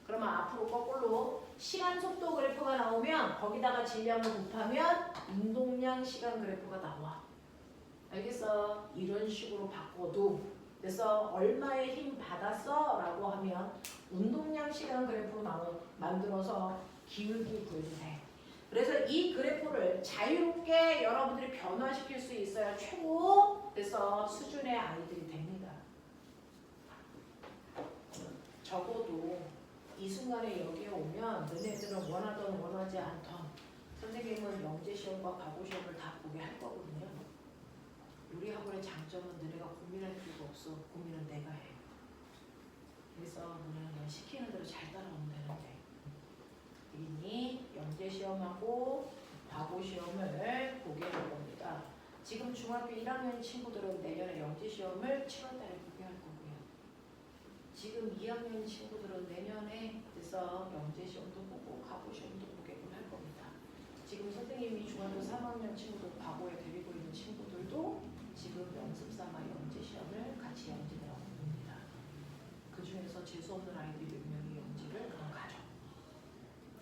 그러면 앞으로 거꾸로 시간 속도 그래프가 나오면 거기다가 질량을 곱하면 운동량 시간 그래프가 나와. 알겠어? 이런 식으로 바꿔도 그래서 얼마의 힘 받았어? 라고 하면 운동량 시간 그래프로 만들어서 기울기 구해도 돼. 그래서 이 그래프를 자유롭게 여러분들이 변화시킬 수 있어야 최고 그래서 수준의 아이들이 됩니다. 적어도 이 순간에 여기에 오면 너네들은 원하던 원하지 않던 선생님은 영재시험과 과거시험을 다 보게 할 거거든요. 우리 학원의 장점은 너네가 고민할 필요가 없어. 고민은 내가 해. 그래서 너네는 그냥 시키는 대로 잘 따라오면 되는데 이니 영재시험하고 과거시험을 보게 할 겁니다. 지금 중학교 1학년 친구들은 내년에 영재시험을 7월달에 보게 할 거고요. 지금 2학년 친구들은 내년에 그래서 영재시험도 보고 과거시험도 보게끔 할 겁니다. 지금 선생님이 중학교 3학년 친구들 과거에 데리고 있는 친구들도 지금 연습삼아 영재시험을 같이 영재를 하고 봅니다. 그 중에서 재수없는 아이들이 몇 명이 영재를 그냥 가죠.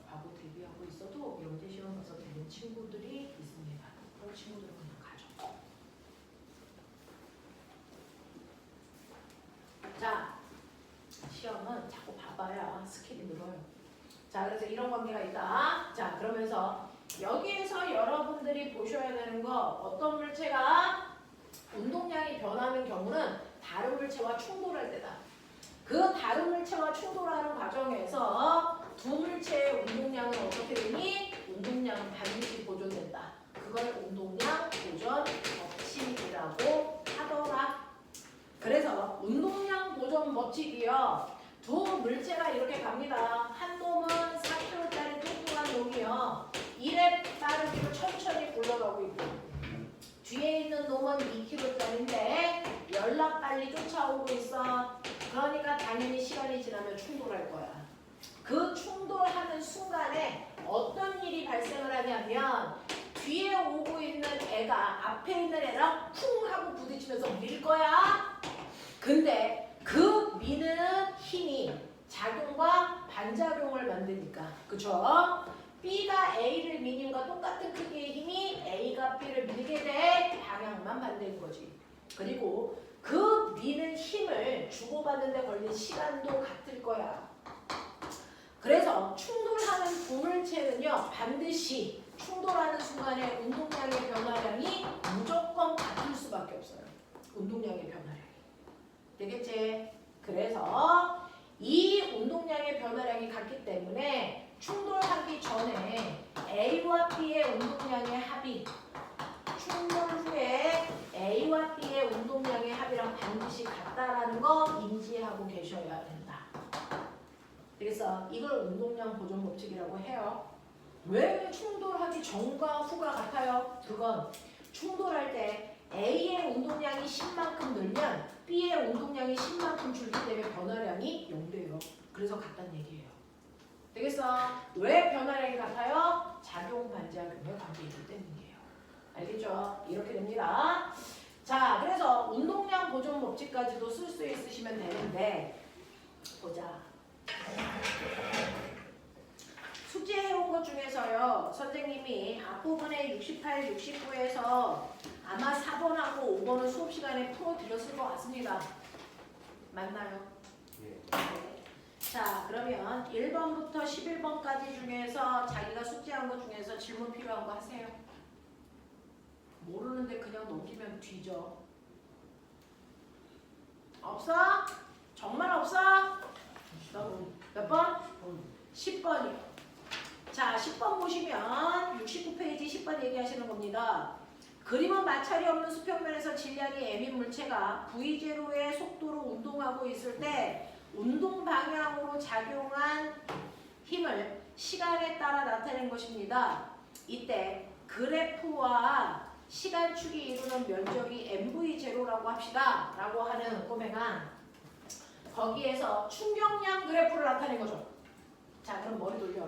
과거 대비하고 있어도 영재시험 가서 되는 친구들이 있습니다. 그런 친구들은 그냥 가죠. 자, 시험은 자꾸 봐봐야 스킬이 늘어요. 자, 그래서 이런 관계가 있다. 자, 그러면서 여기에서 여러분들이 보셔야 되는 거 어떤 물체가 운동량이 변하는 경우는 다른 물체와 충돌할 때다. 그 다른 물체와 충돌하는 과정에서 두 물체의 운동량은 어떻게 되니? 운동량은 반드시 보존된다. 그걸 운동량 보존 법칙이라고 하더라. 그래서 운동량 보존 법칙이요. 두 물체가 이렇게 갑니다. 한 놈은 4kg짜리 뚱뚱한 놈이요. 1회 빠르기로 천천히 굴러가고 있고 뒤에 있는 놈은 2kg짜리인데 연락 빨리 쫓아오고 있어. 그러니까 당연히 시간이 지나면 충돌할 거야. 그 충돌하는 순간에 어떤 일이 발생을 하냐면 뒤에 오고 있는 애가 앞에 있는 애랑 쿵 하고 부딪히면서 밀 거야. 근데 그 미는 힘이 작용과 반작용을 만드니까 그쵸? B가 A를 미님과 똑같은 크기의 힘이 A가 B를 밀게 돼 방향만 반대인 거지. 그리고 그 미는 힘을 주고받는 데 걸린 시간도 같을 거야. 그래서 충돌하는 두 물체는요 반드시 충돌하는 순간에 운동량의 변화량이 무조건 같을 수밖에 없어요. 운동량의 변화량이. 되겠지? 그래서 이 운동량의 변화량이 같기 때문에 충돌하기 전에 A와 B의 운동량의 합이 충돌 후에 A와 B의 운동량의 합이랑 반드시 같다라는 거 인지하고 계셔야 된다. 그래서 이걸 운동량 보존 법칙이라고 해요. 왜 충돌하기 전과 후가 같아요? 그건 충돌할 때 A의 운동량이 10만큼 늘면 B의 운동량이 10만큼 줄기 때문에 변화량이 0돼요. 그래서 같다는 얘기예요. 되겠어? 왜 변화량이 같아요? 작용 반작용의 관계이기 때문이에요. 알겠죠? 이렇게 됩니다. 자, 그래서 운동량 보존 법칙까지도 쓸 수 있으시면 되는데 보자. 숙제해온 것 중에서요. 선생님이 앞부분에 68, 69에서 아마 4번하고 5번은 수업 시간에 풀어드렸을 것 같습니다. 맞나요? 네. 자, 그러면 1번부터 11번까지 중에서 자기가 숙제한 것 중에서 질문 필요한 거 하세요. 모르는데 그냥 넘기면 뒤져. 없어? 정말 없어? 몇 번? 10번이요. 자, 10번 보시면 69페이지 10번 얘기하시는 겁니다. 그림은 마찰이 없는 수평면에서 질량이 m인 물체가 V0의 속도로 운동하고 있을 때 운동 방향으로 작용한 힘을 시간에 따라 나타낸 것입니다. 이때 그래프와 시간축이 이루는 면적이 MV0라고 합시다. 라고 하는 꼬맹아 거기에서 충격량 그래프를 나타낸 거죠. 자, 그럼 머리 돌려.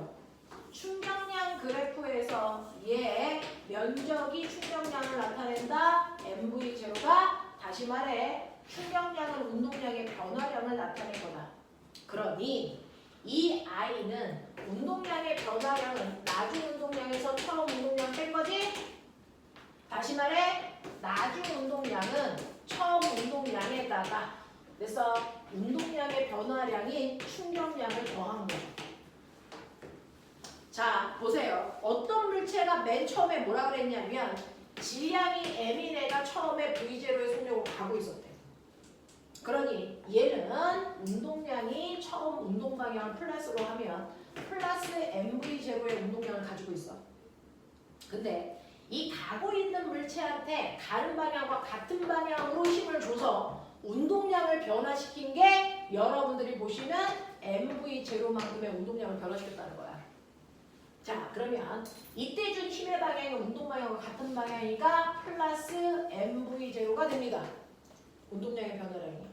충격량 그래프에서 얘 면적이 충격량을 나타낸다. MV0가 다시 말해 충격량은 운동량의 변화량을 나타낼 거다. 그러니 이 I는 운동량의 변화량은 나중 운동량에서 처음 운동량 뺀 거지? 다시 말해 나중 운동량은 처음 운동량에다가 그래서 운동량의 변화량인 충격량을 더한 거죠. 자 보세요. 어떤 물체가 맨 처음에 뭐라 그랬냐면 질량이 M인 애가 처음에 V0의 속력으로 가고 있었대. 그러니 얘는 운동량이 처음 운동 방향을 플러스로 하면 플러스 MV0의 운동량을 가지고 있어. 근데 이 가고 있는 물체한테 다른 방향과 같은 방향으로 힘을 줘서 운동량을 변화시킨 게 여러분들이 보시면 MV0만큼의 운동량을 변화시켰다는 거야. 자 그러면 이때 준 힘의 방향이 운동 방향과 같은 방향이니까 플러스 MV0가 됩니다. 운동량의 변화량이.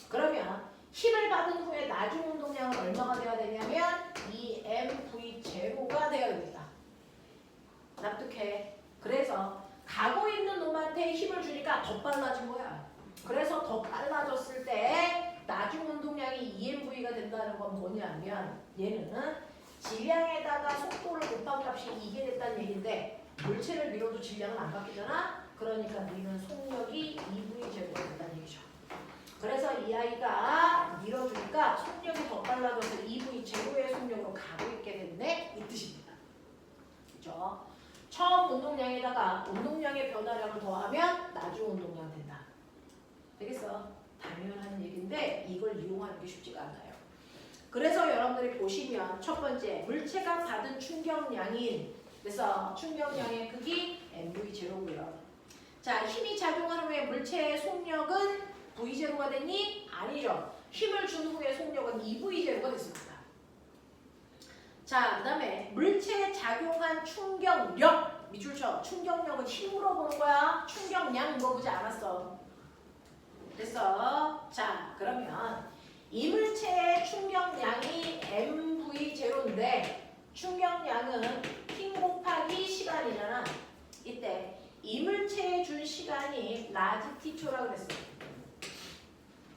그러면 힘을 받은 후에 나중 운동량은 얼마가 돼야 되냐면 2MV0가 돼야 됩니다. 납득해. 그래서 가고 있는 놈한테 힘을 주니까 더 빨라진 거야. 그래서 더 빨라졌을 때 나중 운동량이 2MV가 된다는 건 뭐냐면 얘는 질량에다가 속도를 곱한 값이 이게 됐다는 얘기인데 물체를 밀어도 질량은 안 바뀌잖아. 그러니까 밀은 속력이 2V0가 된다는 얘기죠. 그래서 이 아이가 밀어주니까 속력이 더 빨라져서 2V0의 속력으로 가고 있게 됐네 이 뜻입니다. 그죠? 처음 운동량에다가 운동량의 변화량을 더하면 나중 운동량 된다. 되겠어? 당연한 얘기인데 이걸 이용하는 게 쉽지가 않아요. 그래서 여러분들이 보시면 첫 번째 물체가 받은 충격량인 그래서 충격량의 극이 MV0고요. 자 힘이 작용한 후에 물체의 속력은 V0가 됐니? 아니죠. 힘을 준 후에 속력은 2V0가 됐습니다. 자, 그 다음에 물체에 작용한 충격력 밑줄 쳐. 충격력은 힘으로 보는 거야. 충격량 물어보지 않았어. 됐어? 자, 그러면 이 물체의 충격량이 MV0인데 충격량은 힘 곱하기 시간이잖아. 이때 이 물체에 준 시간이 라지 t초라고 그랬어.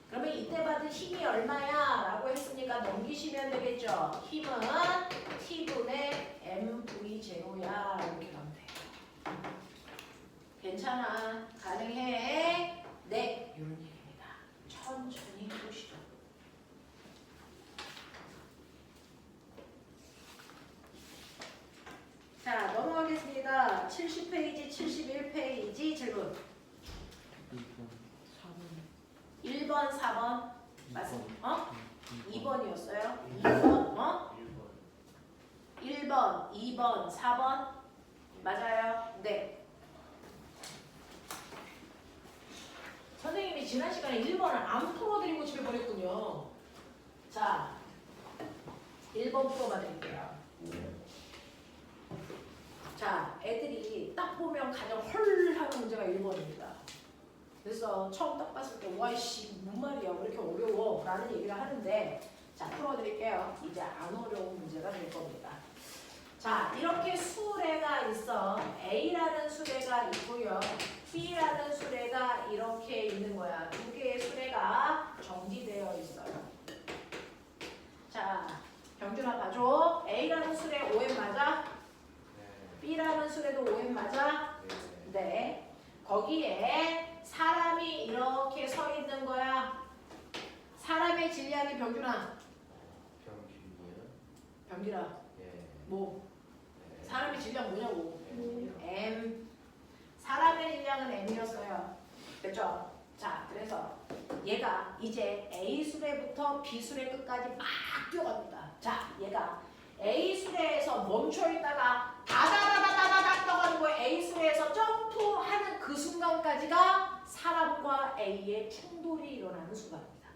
그러면 이때 받은 힘이 얼마야? 라고 했으니까 넘기시면 되겠죠. 힘은 T분의 MV0야. 이렇게 가면 돼. 괜찮아. 가능해? 네. 이런 얘기입니다. 천천히 보시죠. 자, 넘어가겠습니다. 70페이지, 71페이지 질문. 1번, 4번 맞습니다. 어? 2번이었어요? 2번, 어? 1번, 2번, 4번 맞아요? 네. 선생님이 지난 시간에 1번을 안 풀어드리고 집에 보냈군요. 자, 1번 풀어봐 드릴게요. 자, 애들이 딱 보면 가장 헐 하는 문제가 1번입니다. 그래서 처음 딱 봤을 때 와이씨 뭔 말이야 왜 이렇게 어려워 라는 얘기를 하는데 자 풀어드릴게요. 이제 안 어려운 문제가 될 겁니다. 자 이렇게 수레가 있어. A라는 수레가 있고요. B라는 수레가 이렇게 있는 거야. 두 개의 수레가 정지되어 있어요. 자 병준아 봐줘. A라는 수레 5M 맞아? B라는 수레도 5M 맞아? 네. 거기에 사람이 이렇게 서 있는 거야. 사람의 질량이 병준아. 병준아. 뭐? 사람의 질량 뭐냐고. M. 사람의 질량은 M이었어요. 됐죠? 자, 그래서 얘가 이제 A 수레부터 B 수레 끝까지 막 뛰어갑니다. 자, 얘가 A 수레에서 멈춰 있다가 다다다다다닥 떠가는 거예요. A 수레에서 점프하는 그 순간까지가 사람과 A의 충돌이 일어나는 순간입니다.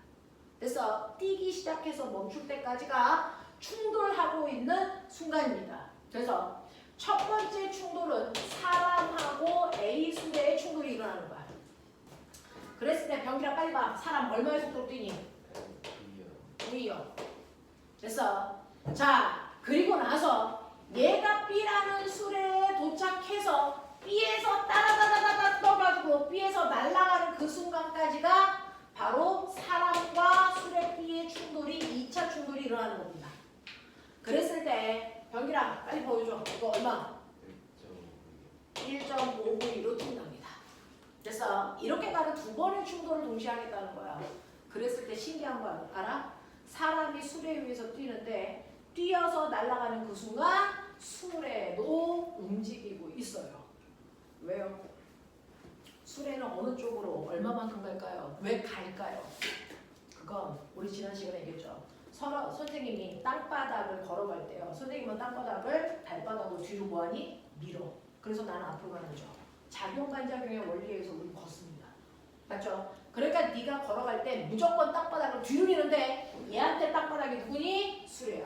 그래서 뛰기 시작해서 멈출 때까지가 충돌하고 있는 순간입니다. 그래서 첫 번째 충돌은 사람하고 A 수레의 충돌이 일어나는 거야. 그랬을 때 병기랑 빨리 봐. 사람 얼마의 속도로 뛰니? V요. 됐어. 자, 그리고 나서 얘가 B라는 수레에 도착해서 B에서 따라다다다다 떠가지고 시작으로 B에서 날아가는 그 순간까지가 바로 사람과 수레 B의 충돌이 2차 충돌이 일어나는 겁니다. 그랬을 때 병기랑 빨리 보여줘. 이거 얼마? 1.5V로 튄답니다. 그래서 이렇게 가는 두 번의 충돌을 동시에 하겠다는 거야. 그랬을 때 신기한 거 알아? 사람이 수레 위에서 뛰는데 뛰어서 날아가는 그 순간 수레도 움직이고 있어요. 왜요? 수레는 어느 쪽으로 얼마만큼 갈까요? 왜 갈까요? 그건 우리 지난 시간에 얘기했죠. 선생님이 땅바닥을 걸어갈 때요. 선생님은 땅바닥을 발바닥으로 뒤로 뭐하니? 밀어. 그래서 나는 앞으로 가는 거죠. 작용반작용의 원리에 의해서 우리 걷습니다. 맞죠? 그러니까 네가 걸어갈 때 무조건 땅바닥을 뒤로 미는데 얘한테 땅바닥이 누구니? 수레야.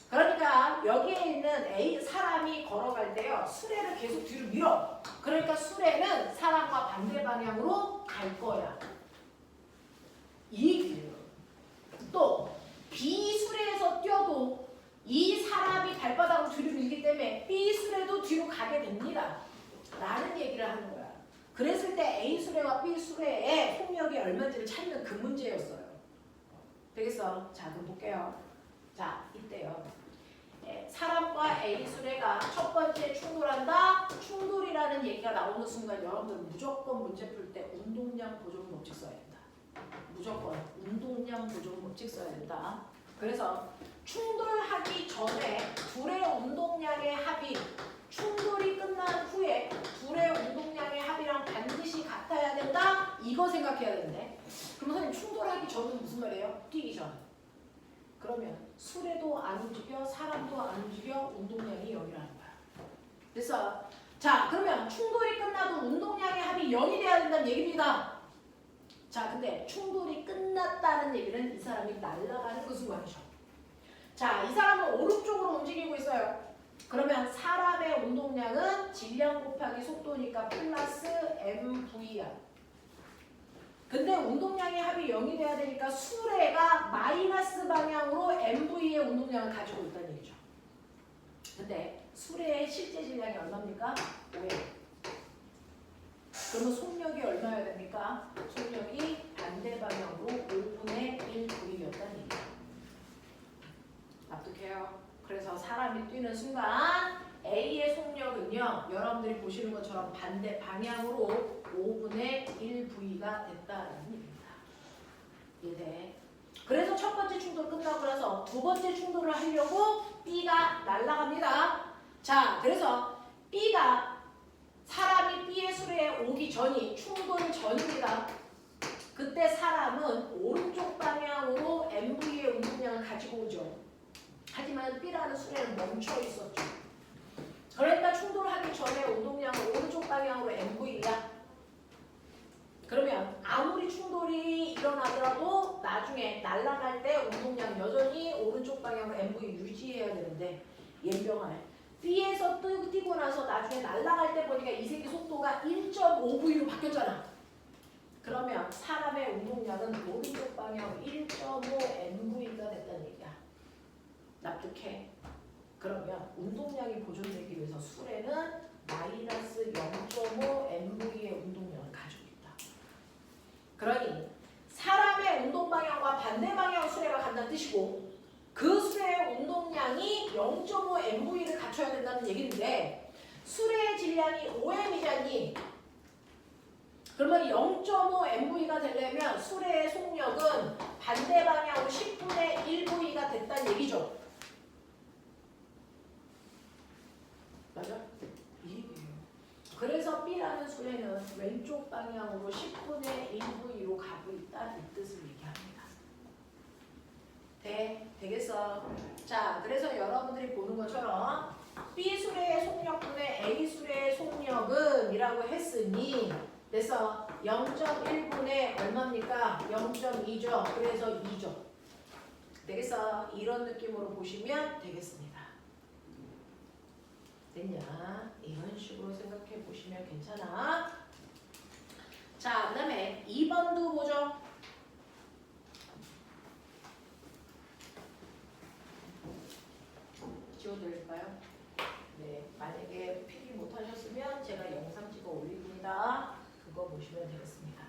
그러니까 여기에 있는 A 사람이 걸어갈 때요. 수레를 계속 뒤로 밀어. 그러니까 수레는 사람과 반대 방향으로 갈 거야. 이 얘기예요. 또 B 수레에서 뛰어도 이 사람이 발바닥으로 뒤로 밀기 때문에 B 수레도 뒤로 가게 됩니다. 라는 얘기를 하는 거야. 그랬을 때 A 수레와 B 수레의 속력이 얼마인지를 찾는 그 문제였어요. 되겠어? 자, 그럼 볼게요. 자, 이때요. 사람과 A 수레가 첫 번째 충돌한다. 충돌이라는 얘기가 나오는 순간 여러분들 무조건 문제 풀 때 운동량 보존 법칙 써야 된다. 무조건 운동량 보존 법칙 써야 된다. 그래서 충돌하기 전에 둘의 운동량의 합이 충돌이 끝난 후에 둘의 운동량의 합이랑 반드시 같아야 된다. 이거 생각해야 되는데 그럼 선생님 충돌하기 전은 무슨 말이에요? 뛰기 전. 그러면 수레도 안 움직여 사람도 안 움직여 운동량이 0이라는 거야. 그래서 자 그러면 충돌이 끝나도 운동량의 합이 0이 돼야 된다는 얘기입니다. 자 근데 충돌이 끝났다는 얘기는 이 사람이 날아가는 그 순간이죠. 자 이 사람은 오른쪽으로 움직이고 있어요. 그러면 사람의 운동량은 질량 곱하기 속도니까 플러스 mv야. 근데 운동량의 합이 0이 돼야 되니까 수레가 마이너스 방향으로 mv의 운동량을 가지고 있다는 얘기죠. 근데 수레의 실제 질량이 얼마입니까? 5예요. 그러면 속력이 얼마여야 됩니까? 속력이 반대 방향으로 5분의 1v였다는 얘기죠. 납득해요? 그래서 사람이 뛰는 순간 A의 속력은요. 여러분들이 보시는 것처럼 반대 방향으로 5분의 1V가 됐다는 얘기입니다. 이해돼? 그래서 첫 번째 충돌 끝나고 나서 두 번째 충돌을 하려고 B가 날아갑니다. 자, 그래서 B가 사람이 B의 수레에 오기 전이 충돌 전입니다. 그때 사람은 오른쪽 방향으로 MV의 운동량을 가지고 오죠. 하지만 B라는 수레는 멈춰 있었죠. 그러니까 충돌하기 전에 운동량은 오른쪽 방향으로 MV야. 그러면 아무리 충돌이 일어나더라도 나중에 날아갈 때 운동량 여전히 오른쪽 방향으로 MV 유지해야 되는데 연병할 B에서 뛰고 나서 나중에 날아갈 때 보니까 이 새끼 속도가 1.5V로 바뀌었잖아. 그러면 사람의 운동량은 오른쪽 방향으로 1.5MV가 됐다는 얘기야. 납득해? 그러면 운동량이 보존되기 위해서 수레는 마이너스 0.5MV의 운동량을 가지고 있다. 그러니 사람의 운동 방향과 반대 방향 수레가 간다는 뜻이고 그 수레의 운동량이 0.5MV를 갖춰야 된다는 얘기인데 수레의 질량이 5M이잖니. 그러면 0.5MV가 되려면 수레의 속력은 반대 방향으로 10분의 1V가 됐다는 얘기죠. 맞아? 이 얘기예요. 그래서 B라는 수레는 왼쪽 방향으로 10분의 1V로 가고 있다 이 뜻을 얘기합니다. 되겠어? 자, 그래서 여러분들이 보는 것처럼 B 수레의 속력분의 A 수레의 속력은 이라고 했으니 그래서 0.1분의 얼마입니까? 0.2죠. 그래서 2죠. 되겠어? 이런 느낌으로 보시면 되겠습니다. 됐냐? 이런 식으로 생각해 보시면 괜찮아. 자, 그 다음에 2번도 보죠. 지워드릴까요? 네, 만약에 필기 못하셨으면 제가 영상 찍어 올립니다. 그거 보시면 되겠습니다.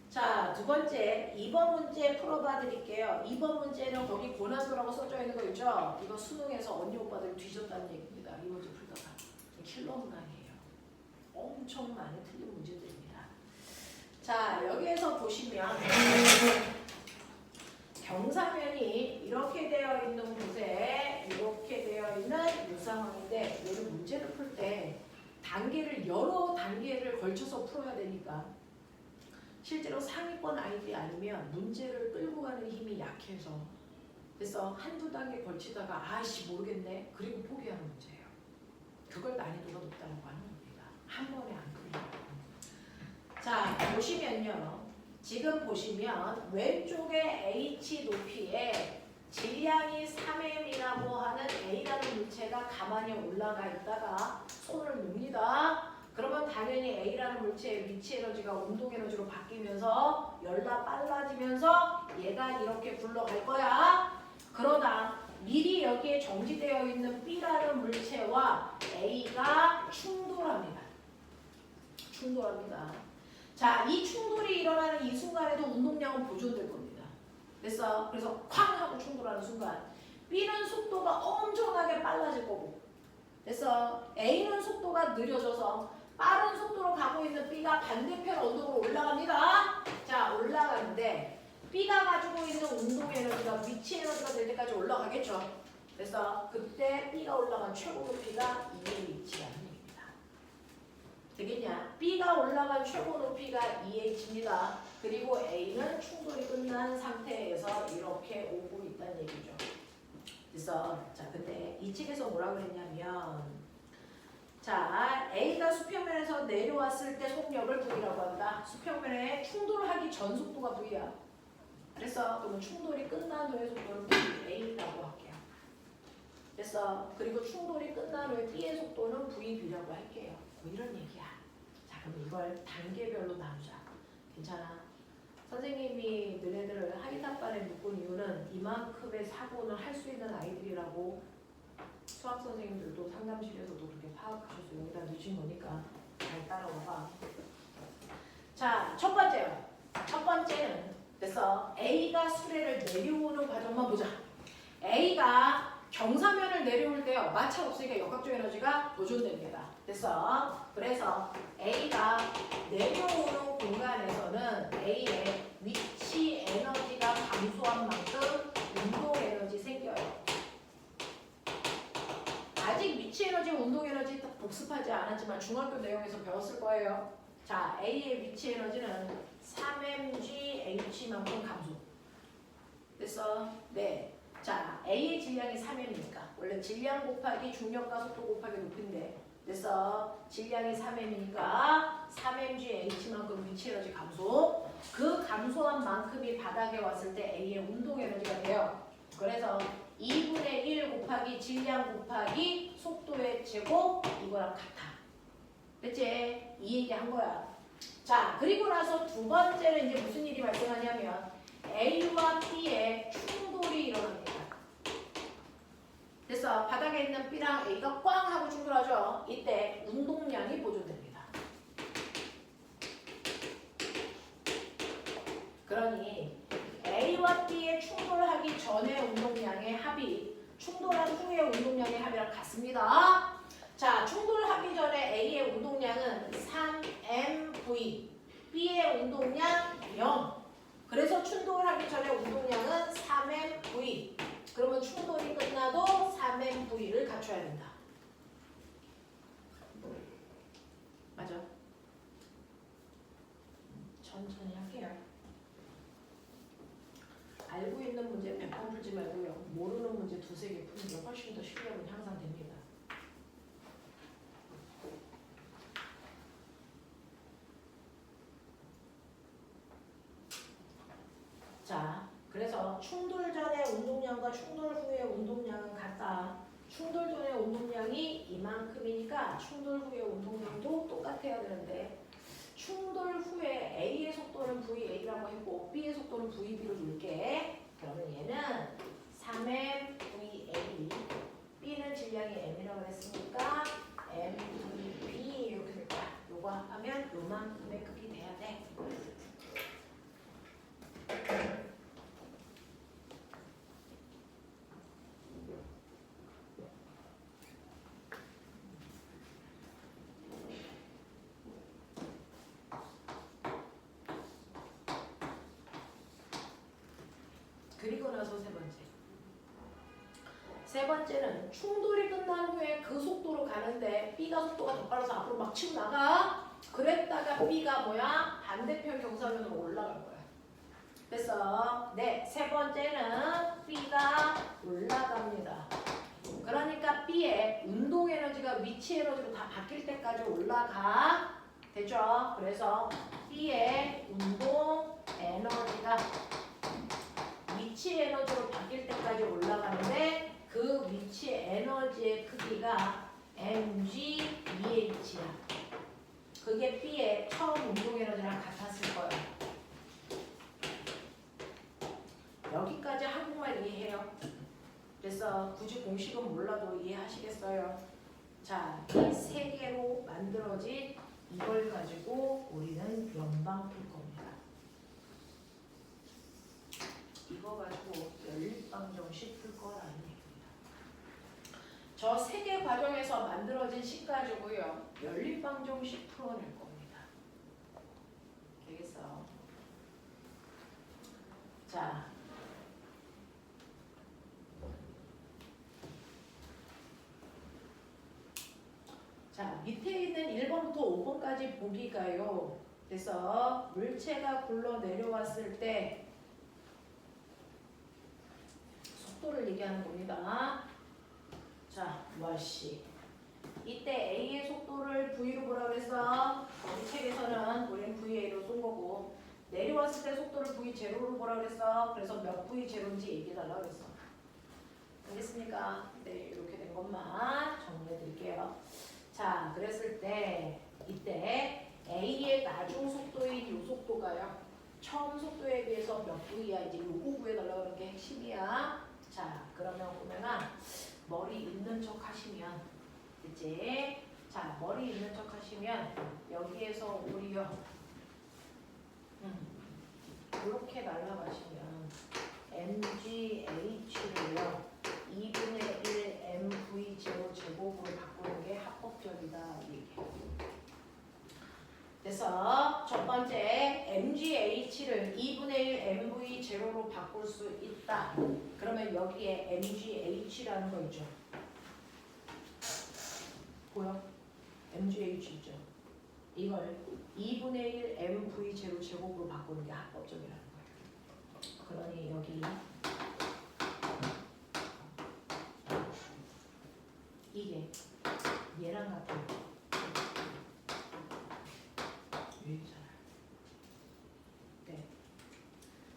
자, 두 번째 2번 문제 풀어봐 드릴게요. 2번 문제는 거기 고난도라고 써져 있는 거 있죠? 이거 수능에서 언니 오빠들 뒤졌다는 얘기입니다. 이 문제 풀다가. 킬러 문항이에요. 엄청 많이 틀린 문제들입니다. 자, 여기에서 보시면 경사면이 이렇게 되어 있는 곳에 이렇게 되어 있는 이 상황인데 얘를 문제를 풀 때 단계를 여러 단계를 걸쳐서 풀어야 되니까 실제로 상위권 아이들이 아니면 문제를 끌고 가는 힘이 약해서 그래서 한두 단계 걸치다가 아이씨 모르겠네 그리고 포기하는 문제예요. 그걸 난이도가 높다고 하는 겁니다. 한 번에 안 풀려요. 자 보시면요. 지금 보시면 왼쪽에 H 높이에 질량이 3m이라고 하는 A라는 물체가 가만히 올라가 있다가 손을 뭅니다. 그러면 당연히 A라는 물체의 위치 에너지가 운동 에너지로 바뀌면서 열다 빨라지면서 얘가 이렇게 굴러갈 거야. 그러다 미리 여기에 정지되어 있는 B라는 물체와 A가 충돌합니다. 충돌합니다. 자, 이 충돌이 일어나는 이 순간에도 운동량은 보존될 겁니다. 됐어? 그래서 쾅 하고 충돌하는 순간 B는 속도가 엄청나게 빨라질 거고 됐어? A는 속도가 느려져서 빠른 속도로 가고 있는 B가 반대편 언덕으로 올라갑니다. 자, 올라가는데 B가 가지고 있는 운동 에너지가 위치 에너지가 될 때까지 올라가겠죠. 그래서 그때 B가 올라간 최고 높이가 2에 위치하는 얘기입니다. 되겠냐? B가 올라간 최고 높이가 2h입니다. 그리고 A는 충돌이 끝난 상태에서 이렇게 오고 있다는 얘기죠. 그래서 자, 근데 이 책에서 뭐라 그랬냐면 자, A가 수평면에서 내려왔을 때 속력을 V라고 한다. 수평면에 충돌하기 전 속도가 V야. 그래서 그러면 충돌이 끝난 후의 속도는 VA라고 할게요. 됐어. 그리고 충돌이 끝난 후에 B의 속도는 VB라고 할게요. 뭐 이런 얘기야. 자, 그럼 이걸 단계별로 나누자. 괜찮아? 선생님이 너네들을 하이탑반에 묶은 이유는 이만큼의 사고는 할 수 있는 아이들이라고 수학 선생님들도 상담실에서도 그렇게 파악하셔서 여기다 넣으신 거니까 잘 따라와봐. 자, 첫 번째요. 첫 번째는 됐어. A가 수레를 내려오는 과정만 보자. A가 경사면을 내려올 때요. 마찰 없으니까 역학적 에너지가 보존됩니다. 됐어. 그래서 A가 내려오는 공간에서는 A의 위치 에너지가 감소한 만큼 운동 에너지 생겨요. 아직 위치 에너지, 운동 에너지 복습하지 않았지만 중학교 내용에서 배웠을 거예요. 자, A의 위치 에너지는 3mgH만큼 감소. 됐어? 네. 자, A의 질량이 3m이니까 원래 질량 곱하기 중력과 속도 곱하기 높이인데 됐어? 질량이 3m이니까 3mgH만큼 위치 에너지 감소. 그 감소한 만큼이 바닥에 왔을 때 A의 운동 에너지가 돼요. 그래서 2분의 1 곱하기 질량 곱하기 속도의 제곱 이거랑 같아. 됐지? 이 얘기 한 거야. 자, 그리고 나서 두 번째는 이제 무슨 일이 발생하냐면 A와 B의 충돌이 일어납니다. 됐어? 바닥에 있는 B랑 A가 꽝 하고 충돌하죠? 이때 운동량이 보존됩니다. 그러니 A와 B의 충돌하기 전의 운동량의 합이 충돌한 후의 운동량의 합이랑 같습니다. 자, 충돌하기 전에 A의 운동량은 3mv, B의 운동량 0. 그래서 충돌하기 전에 운동량은 3mv. 그러면 충돌이 끝나도 3mv를 갖춰야 된다. 맞아? 천천히 할게요. 알고 있는 문제 100번 풀지 말고요. 모르는 문제 두세 개 푸는 게 훨씬 더 실력은 향상됩니다. 자, 그래서 충돌 전의 운동량과 충돌 후의 운동량은 같다. 충돌 전의 운동량이 이만큼이니까 충돌 후의 운동량도 똑같아야 되는데 충돌 후에 A의 속도는 VA라고 했고 B의 속도는 VB로 줄게. 그러면 얘는 3mVA, B는 질량이 M이라고 했으니까 MVB 이렇게 될 거야. 요거 하면 나서 세 번째. 세 번째는 충돌이 끝난 후에 그 속도로 가는데 B가 속도가 더 빨라서 앞으로 막 치고 나가. 그랬다가 B가 뭐야? 반대편 경사면으로 올라갈 거야. 그래서 네, 세 번째는 B가 올라갑니다. 그러니까 B의 운동 에너지가 위치 에너지로 다 바뀔 때까지 올라가. 되죠? 그래서 B의 운동 에너지가 위치 에너지로 바뀔 때까지 올라가는데 그 위치 에너지의 크기가 mg/h야. 그게 B의 처음 운동 에너지랑 같았을 거야. 여기까지 한국말 이해해요. 그래서 굳이 공식은 몰라도 이해하시겠어요? 자, 이 세 개로 만들어진 이걸 가지고 우리는 연방 풀 겁니다. 이거 가지고 연립방정식 풀 거라는 얘기입니다. 저 세 개 과정에서 만들어진 식 가지고요. 연립방정식 풀어낼 겁니다. 되겠어? 자. 자, 밑에 있는 1번부터 5번까지 보기가요. 그래서 물체가 굴러 내려왔을 때 속도를 얘기하는 겁니다. 자, 뭐시? 이때 A의 속도를 V로 보라 그랬어. 우리 책에서는 우리는 VA로 쏜 거고 내려왔을 때 속도를 V0로 보라 그랬어. 그래서 몇 V0인지 얘기해달라 그랬어. 알겠습니까? 네, 이렇게 된 것만 정리해 드릴게요. 자, 그랬을 때 이때 A의 나중 속도인 요 속도가요. 처음 속도에 비해서 몇 V야? 이제 요거 구해달라고 하는 게 핵심이야. 자, 그러면 보면은 머리 있는 척 하시면 그치? 자, 머리 있는 척 하시면 여기에서 오리요. 이렇게 날라가시면 mgH를요. 2분의 1 mv0 제곱으로 바꾸는 게 합법적이다. 그래서 첫 번째 mgH를 2분의 1 mv0로 바꿀 수 있다. 그러면 여기에 mgH라는 거 있죠. 보여? mgH 있죠. 이걸 2분의 1 mv0 제곱으로 바꾸는 게 합법적이라는 거예요. 그러니 여기 이게 얘랑 같은 유의잖아. 네.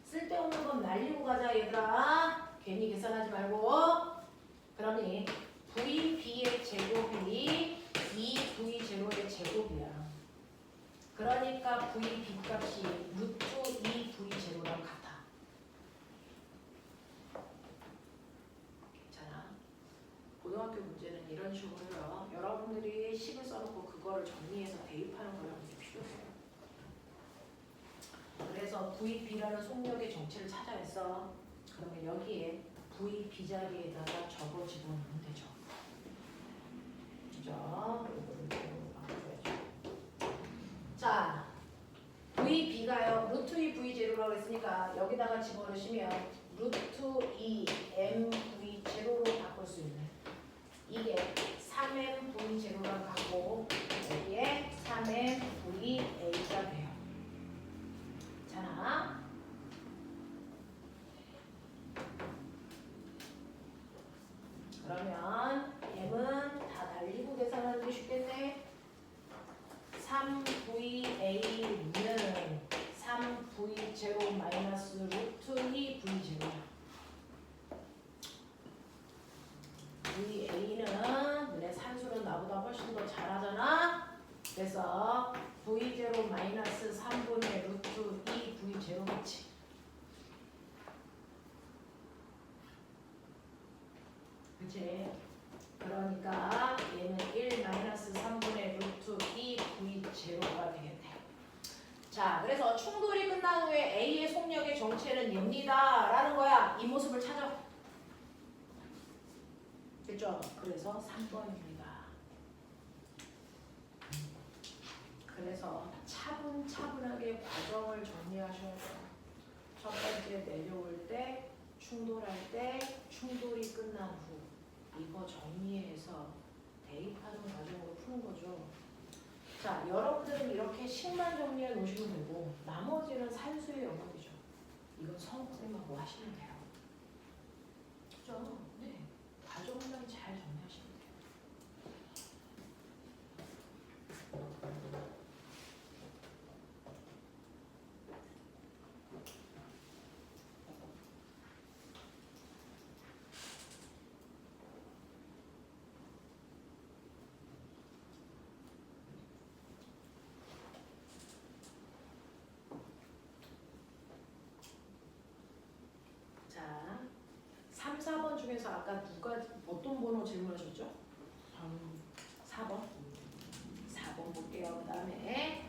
쓸데없는 건 날리고 가자 얘들아. 괜히 계산하지 말고. 그러니 VB의 제곱이 2V0의 제곱이야. 그러니까 VB 값이 루트 2V0랑 같아. 괜찮아? 고등학교 문제는 이런 식으로요. 여러분들이 식을 써놓고 그거를 정리해서 대입하는 거라는 게 필요해요. 그래서 VB라는 속력의 정체를 찾아냈어. 그러면 여기에 VB 자리에다가 적어 집어넣으면 되죠. 그죠? 자, VB가요. 루트 2 V0라고 했으니까 여기다가 집어넣으시면 루트 2 MV0로 바꿀 수 있는 이게 3M V0랑 같고 여기에 3M VA가 돼요. 자, 그러면 M은 다 날리고 계산하는 게 쉽겠네. 3VA는 3V0 마이너스 루트 2V0야. VA는 내 산수는 나보다 훨씬 더 잘하잖아. 그래서 V0 마이너스 3분의 루트 2V0겠지. 그치? 그러니까 얘는 1 마이너스 3분의 루트 2V0가 되겠네. 자, 그래서 충돌이 끝난 후에 A의 속력의 정체는 얘입니다. 라는 거야. 이 모습을 찾아. 됐죠? 그래서 3번입니다. 그래서 차분차분하게 과정을 정리하셔야 돼요. 첫 번째 내려올 때 충돌할 때 충돌이 끝난 후 이거 정리해서 대입하는 과정으로 푸는 거죠. 자, 여러분들은 이렇게 식만 정리해 놓으시면 되고 나머지는 산수의 영역이죠. 이건 선생님하고 하시면 돼요. 그죠? 네. 과정만 잘 정리하시면 돼요. 자, 3, 4번 중에서 아까 누가 어떤 번호 질문하셨죠? 4번. 4번 볼게요. 그 다음에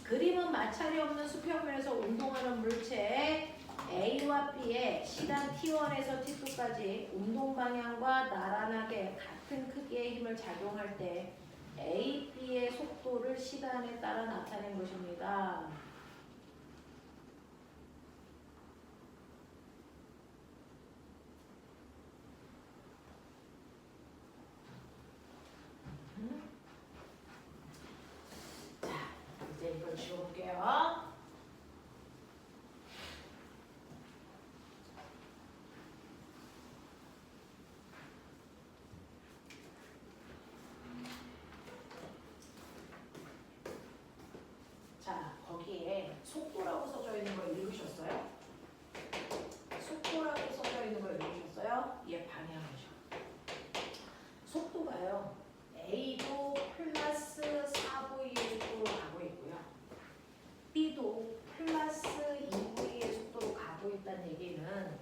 그림은 마찰이 없는 수평면에서 운동하는 물체 A와 B의 시간 T1에서 T2까지 운동 방향과 나란하게 같은 크기의 힘을 작용할 때 A, B의 속도를 시간에 따라 나타낸 것입니다. 이제 이걸 지워볼게요. 자, 거기에 속도라고 써져 있는 거 읽으셨어요? 속도라고 써져 있는 거 읽으셨어요? 얘 방향이죠. 속도가요. A도 플러스 4V의 속도로 가고 있고요. B도 플러스 2V의 속도로 가고 있다는 얘기는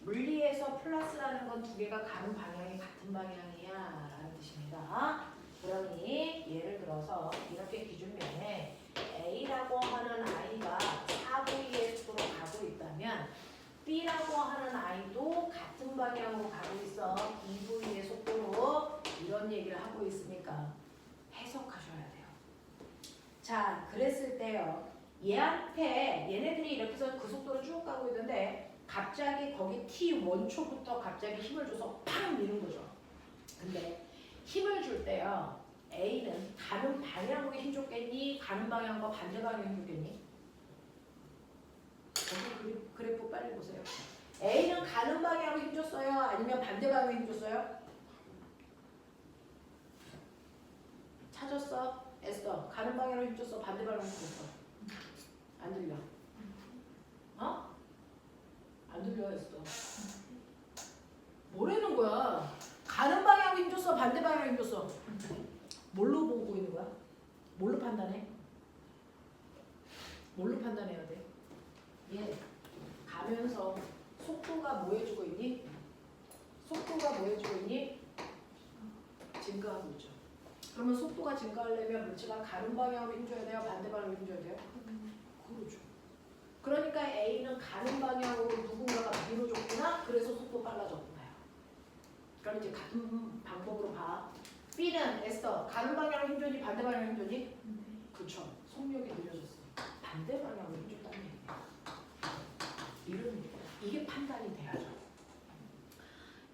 물리에서 플러스라는 건 두 개가 가는 방향이 같은 방향이야 라는 뜻입니다. 그러니 예를 들어서 이렇게 기준면에 A라고 하는 아이가 4V의 속도로 가고 있다면 B라고 하는 아이도 같은 방향으로 가고 있어 2V의 속도로 이런 얘기를 하고 있으니까 해석하셔야 돼요. 자, 그랬을 때요. 얘한테 얘네들이 이렇게 해서 그 속도로 쭉 가고 있는데 갑자기 거기 T1초부터 갑자기 힘을 줘서 팍 미는 거죠. 근데 힘을 줄 때요. A는 가는 방향으로 힘 줬겠니? 가는 방향과 반대 방향으로 힘 줬겠니? 여기 그래프 빨리 보세요. A는 가는 방향으로 힘 줬어요? 아니면 반대 방향으로 힘 줬어요? 찾았어? 애써. 가는 방향으로 힘 줬어? 반대 방향으로 힘 줬어? 안 들려? 어? 안 들려 애써. 뭐라는 거야? 가는 방향으로 힘 줬어? 반대 방향으로 힘 줬어? 뭘로 보고 있는 거야? 뭘로 판단해? 뭘로 판단해야 돼? 얘 가면서 속도가 뭐 해주고 있니? 속도가 뭐 해주고 있니? 증가하고 있죠. 그러면 속도가 증가하려면 물체가 가는 방향으로 힘줘야 돼요? 반대 방향으로 힘줘야 돼요? 그렇죠. 그러니까 A는 가는 방향으로 누군가가 밀어줬구나. 그래서 속도 빨라졌구나요. 그럼 이제 같은 방법으로 봐. B는 애써 가는 방향으로 힘줬니? 반대 방향으로 힘줬니? 그렇죠. 속력이 느려졌어. 반대 방향으로 힘줬다는 얘기예요. 이런 이게 판단이 돼야죠.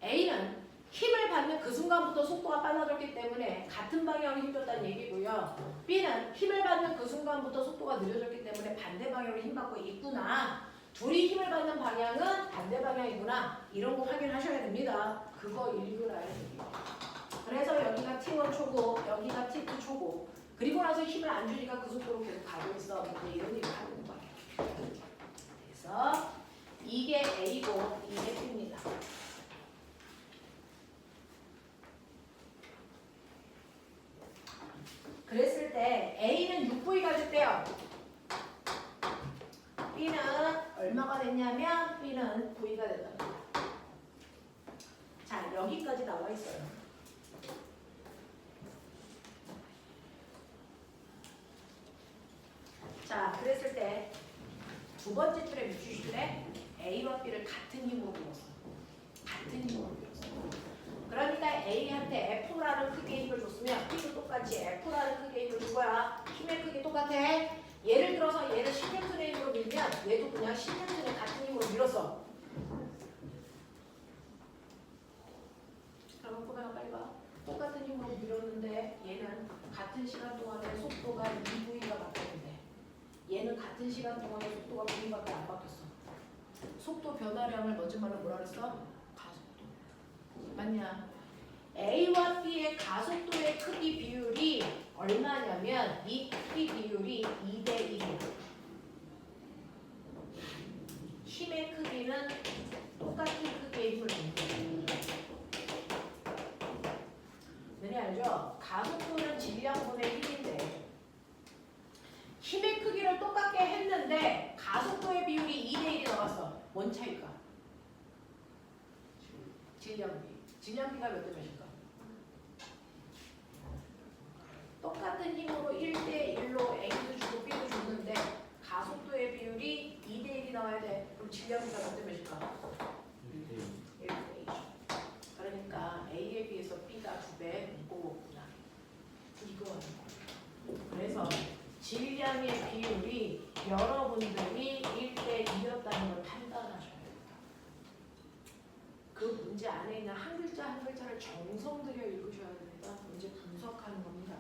A는 힘을 받는 그 순간부터 속도가 빨라졌기 때문에 같은 방향으로 힘줬다는 얘기고요. B는 힘을 받는 그 순간부터 속도가 느려졌기 때문에 반대 방향으로 힘받고 있구나. 둘이 힘을 받는 방향은 반대 방향이구나. 이런 거 확인하셔야 됩니다. 그거 읽으라는 얘기예요. 그래서 여기가 T1 초고 여기가 T2 초고 그리고 나서 힘을 안 주니까 그 속도로 계속 가고 있어. 이런 얘기를 하는 거예요. 그래서 이게 A고 이게 B입니다. 그랬을 때 A는 6V가 됐대요. B는 얼마가 됐냐면 B는 V가 됐답니다. 자, 여기까지 나와 있어요. 자, 그랬을 때 두 번째 틀에 뮤추실에 A와 B를 같은 힘으로 밀었어. 같은 힘으로 밀었어. 그러니까 A한테 F라는 크기의 힘을 줬으면 B도 똑같이 F라는 크기의 힘을 준 거야. 힘의 크기 똑같아. 예를 들어서 얘를 10N의 힘으로 밀면 얘도 그냥 10N의 같은 힘으로 밀었어. 같은 시간 동안에 속도가 2V가 바뀌었는데 얘는 같은 시간 동안에 속도가 V밖에 안 바뀌었어. 속도 변화량을 먼저 말로 뭐라 그랬어? 가속도. 맞냐? A와 B의 가속도의 크기 비율이 얼마냐면 이 크기 비율이 2대 1이야. 힘의 크기는 똑같은 크기의 힘을 줍니다. 네, 알죠? 가속도는 질량분의 힘인데 힘의 크기를 똑같게 했는데 가속도의 비율이 2대 1이 나왔어. 뭔 차이일까? 질량비. 질량비가 몇 대 몇일까? 똑같은 힘으로 1대 1로 A도 주고 B도 줬는데 가속도의 비율이 2대 1이 나와야 돼. 그럼 질량비가 몇 대 몇일까? 1대 2죠. 그러니까 A에 비해서 B가 2배 무거웠구나. 이거 그래서 질량의 비율이 여러분들이 1대 2였다는 걸 판단하셔야 됩니다. 그 문제 안에 있는 한 글자 한 글자를 정성 들여 읽으셔야 됩니다. 문제 분석하는 겁니다.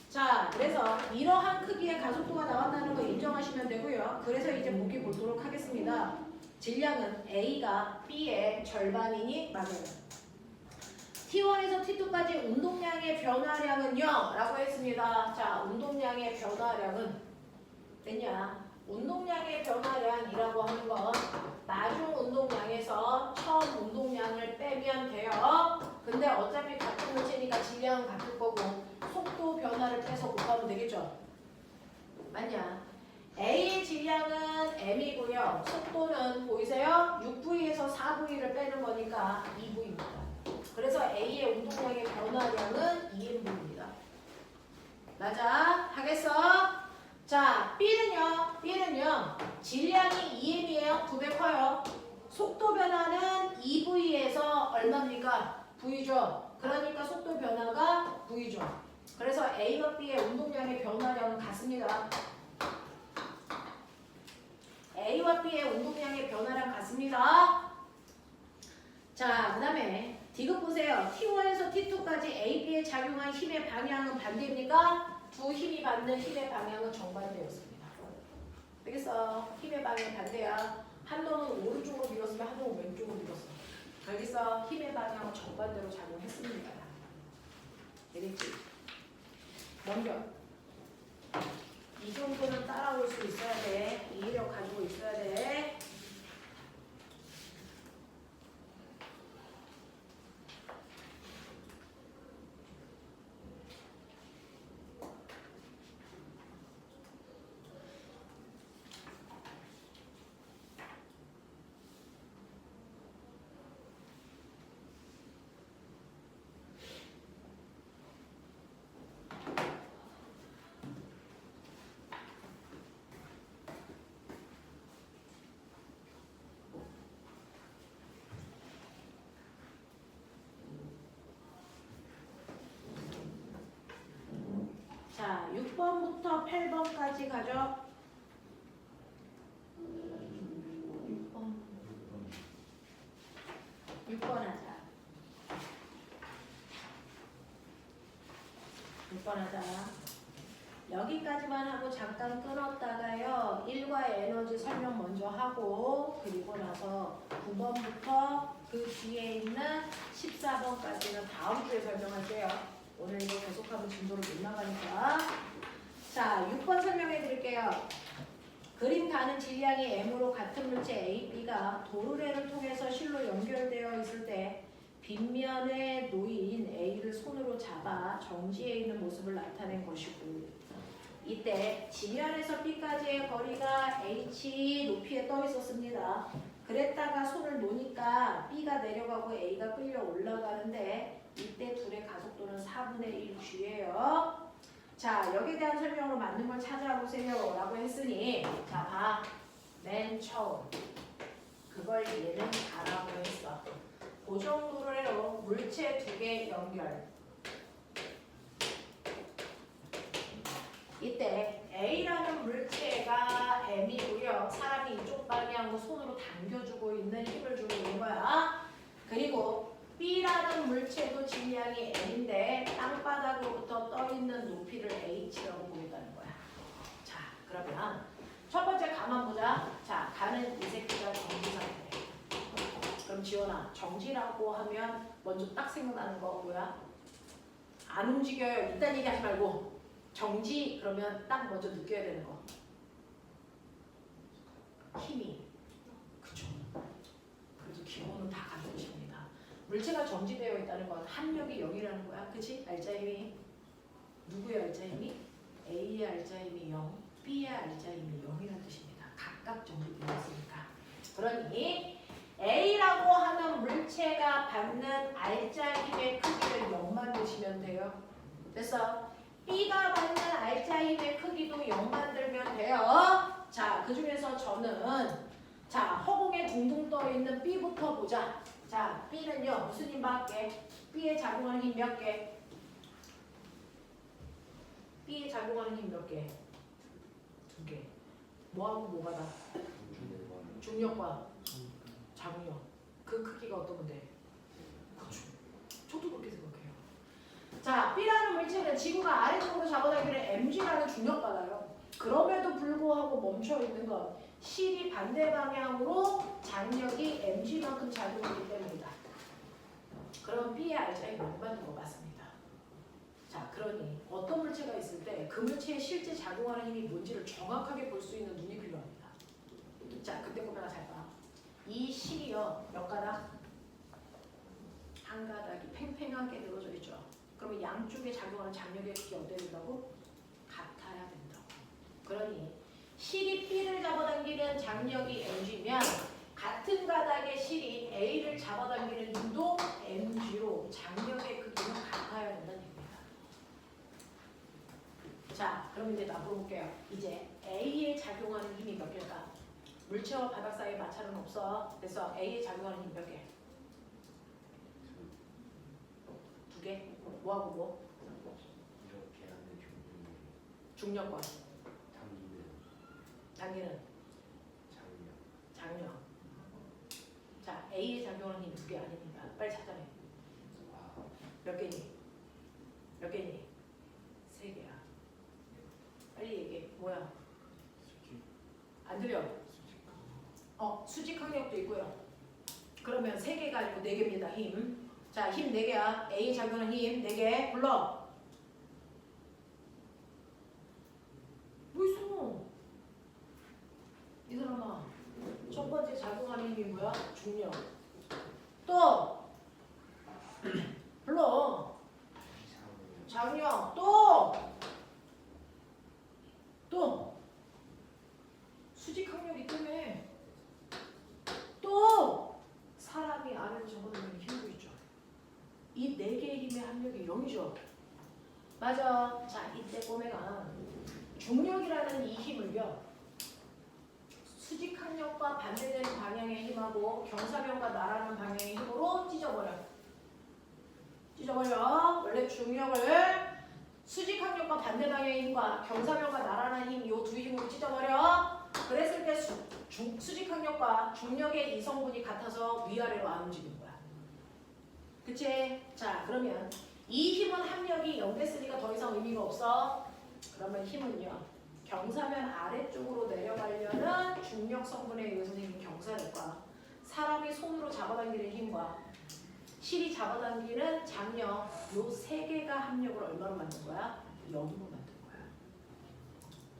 자, 그래서 이러한 크기의 가속도가 나왔다는 거 인정하시면 되고요. 그래서 이제 보기 보도록 하겠습니다. 질량은 A가 B의 절반이니 맞아요. T1에서 T2까지 운동량의 변화량은요 라고 했습니다. 자, 운동량의 변화량은 됐냐? 운동량의 변화량이라고 하는 건 나중 운동량에서 처음 운동량을 빼면 돼요. 근데 어차피 같은 물체니까 질량은 같을 거고 속도 변화를 빼서 곱하면 되겠죠? 맞냐? A의 질량은 M이고요. 속도는 보이세요? 6V에서 4V를 빼는 거니까 2V입니다. 그래서 A의 운동량의 변화량은 2인분입니다. 맞아? 하겠어? 자, B는요. 질량이 2M이에요. 2배 커요. 속도 변화는 2V에서 얼마입니까? V죠. 그러니까 속도 변화가 V죠. 그래서 A와 B의 운동량의 변화량은 같습니다. A와 B의 운동량의 변화량 같습니다. 자, 그 다음에 디귿 보세요. T1에서 T2까지 A, B에 작용한 힘의 방향은 반대입니까? 두 힘이 받는 힘의 방향은 정반대였습니다. 알겠어? 힘의 방향 반대야. 한동은 오른쪽으로 밀었으면 한동은 왼쪽으로 밀었어. 알겠어? 힘의 방향은 정반대로 작용했습니다. 되겠지? 넘겨. 이 정도는 따라올 수 있어야 돼. 이해력 가지고 있어야 돼. 자, 6번부터 8번까지 가죠. 6번 하자. 6번 하자. 여기까지만 하고 잠깐 끊었다가요. 1과 에너지 설명 먼저 하고 그리고 나서 9번부터 그 뒤에 있는 14번까지는 다음 주에 설명할게요. 오늘 이거 계속하면 진도를 못 나가니까. 자, 6번 설명해 드릴게요. 그림 가는 질량이 M으로 같은 물체 A, B가 도르래를 통해서 실로 연결되어 있을 때 빗면에 놓인 A를 손으로 잡아 정지해 있는 모습을 나타낸 것이고 이때 지면에서 B까지의 거리가 H 높이에 떠 있었습니다. 그랬다가 손을 놓으니까 B가 내려가고 A가 끌려 올라가는데 이때 둘의 가속도는 4분의 1 G예요. 자, 여기에 대한 설명으로 맞는 걸 찾아보세요 라고 했으니 자, 봐. 맨 처음 그걸 얘는 가라고 했어. 그 정도로 물체 두 개 연결. 이때 A라는 물체가 M이고요. 사람이 이쪽 방향으로 손으로 당겨주고 있는 힘을 주고 있는 거야. 그리고 B라는 물체도 질량이 M인데 땅바닥으로부터 떠있는 높이를 h라고 보겠다는 거야. 자, 그러면 첫 번째 가만 보자. 자, 가는 이 새끼가 정지 상태. 그럼 지원아, 정지라고 하면 먼저 딱 생각나는 거 뭐야? 안 움직여요. 이딴 얘기하지 말고 정지 그러면 딱 먼저 느껴야 되는 거. 힘이. 그쵸. 그래도 기본은 다 갖추십니다. 물체가 정지되어 있다는 건 합력이 0이라는 거야. 그치? 알자 힘이. 누구의 알자 힘이? A의 알자 힘이 0, B의 알자 힘이 0이라는 뜻입니다. 각각 정지되어 있으니까. 그러니 A라고 하는 물체가 받는 알자 힘의 크기를 0만 두시면 돼요. 됐어? B가 받는 알자 힘의 크기도 0 만들면 돼요. 자, 그 중에서 저는 자, 허공에 둥둥 떠 있는 B부터 보자. 자, B는요 무슨 힘 받게? B에 작용하는 힘 몇 개? B에 작용하는 힘 몇 개? 2개. 뭐하고 뭐 받아? 중력과 작용. 그 크기가 어떤 건데? 그렇죠. 저도 그렇게 생각해요. 자, B라는 물체는 지구가 아래쪽으로 잡아당기는 mg라는 중력받아요. 그럼에도 불구하고 멈춰 있는 건 실이 반대 방향으로 장력이 mg만큼 작용하기 때문이다. 그럼 B의 알자에 못 받는 거 맞습니다. 자, 그러니 어떤 물체가 있을 때 그 물체에 실제 작용하는 힘이 뭔지를 정확하게 볼 수 있는 눈이 필요합니다. 자, 그때 보면 잘 봐. 이 실이요 몇 가닥? 한 가닥이 팽팽하게 늘어져 있죠. 그러면 양쪽에 작용하는 장력의 크기 어때야 된다고? 같아야 된다고. 그러니 실이 B를 잡아당기는 장력이 mg면 같은 가닥의 실이 A를 잡아당기는 힘도 mg로 장력의 크기는 같아야 된다는 얘기입니다. 자, 그럼 이제 나도 볼게요. 이제 A에 작용하는 힘이 몇 개일까? 물체와 바닥 사이에 마찰은 없어. 그래서 A에 작용하는 힘 몇 개? 2개? 뭐하고 뭐? 이렇게 하는 중력과 당기는 당기는 장력. 장력. 자, A에 작용하는 힘 2개 아닙니다. 빨리 찾아내. 몇 개니? 몇 개니? 3개야. 빨리 얘기해. 뭐야? 안 들려? 수직 항력도 있고요. 그러면 3개가 아니고 4개입니다. 힘. 자, 힘 4개야. A에 작용하는 힘 4개. 불러. 뭐 있어? 이 사람아. 첫 번째 작용하는 힘이 뭐야? 중력. 또 불러. 장력. 또 수직 항력이 때문에 또 사람이 아래로 접어들면 힘도 있죠. 이 4개의 힘의 합력이 0이죠. 맞아. 자, 이때 꼬매가 중력이라는 이 힘을요 수직 항력과 반대되는 방향의 힘하고 경사면과 나라는 방향의 힘으로 찢어버려. 원래 중력을 수직 항력과 반대 방향의 힘과 경사면과 나라는 힘 요 두 힘으로 찢어버려. 그랬을 때 수직 항력과 중력의 이성분이 같아서 위아래로 안 움직이는 거야. 그치? 자, 그러면 이 힘은 합력이 0 됐으니까 더 이상 의미가 없어. 그러면 힘은요 경사면 아래쪽으로 내려가려는 중력 성분에 의해서 생긴 경사력과 사람이 손으로 잡아당기는 힘과 실이 잡아당기는 장력 요 3개가 합력을 얼마로 만든 거야? 0으로 만든 거야.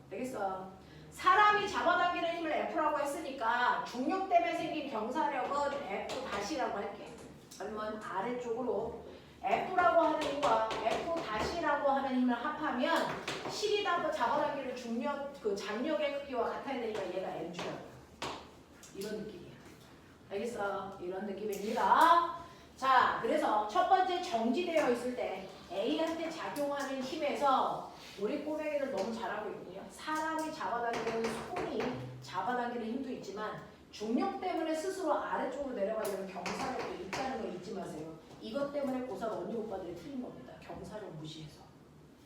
되겠어? 사람이 잡아당기는 힘을 F라고 했으니까 중력 때문에 생긴 경사력은 F-라고 할게. 그러면 아래쪽으로 F라고 하는 힘과 F-라고 하는 힘을 합하면 실이 잡아당기는 중력, 그 장력의 크기와 같아야 되니까 얘가 mg라고. 이런 느낌이야. 알겠어? 이런 느낌입니다. 자, 그래서 첫 번째 정지되어 있을 때 A한테 작용하는 힘에서 우리 꼬맹이들 너무 잘하고 있거든요. 사람이 잡아당기는 손이 잡아당기는 힘도 있지만 중력 때문에 스스로 아래쪽으로 내려가려는 경사력도 있다는 거 잊지 마세요. 이것 때문에 고3 언니 오빠들이 틀린 겁니다. 경사력 무시해서.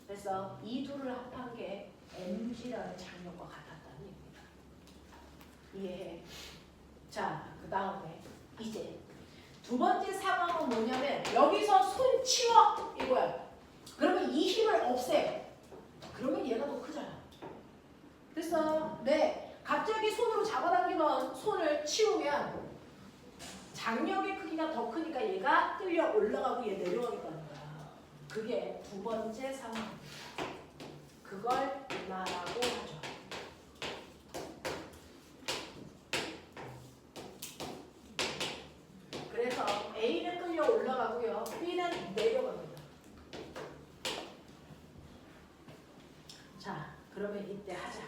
그래서 이 둘을 합한 게 mg라는 장력과 같았다는 얘기입니다. 이해해? 자, 그 다음에 이제 두 번째 상황은 뭐냐면 여기서 손 치워 이거야. 그러면 이 힘을 없애. 그러면 얘가 더 크잖아. 됐어? 네. 갑자기 손으로 잡아당기면 손을 치우면 장력의 크기가 더 크니까 얘가 끌려 올라가고 얘 내려가겠다는 거야. 그게 두 번째 상황입니다. 그걸 인하라고 하죠. 그래서 A는 끌려 올라가고요. B는 내려갑니다. 자, 그러면 이때 하자.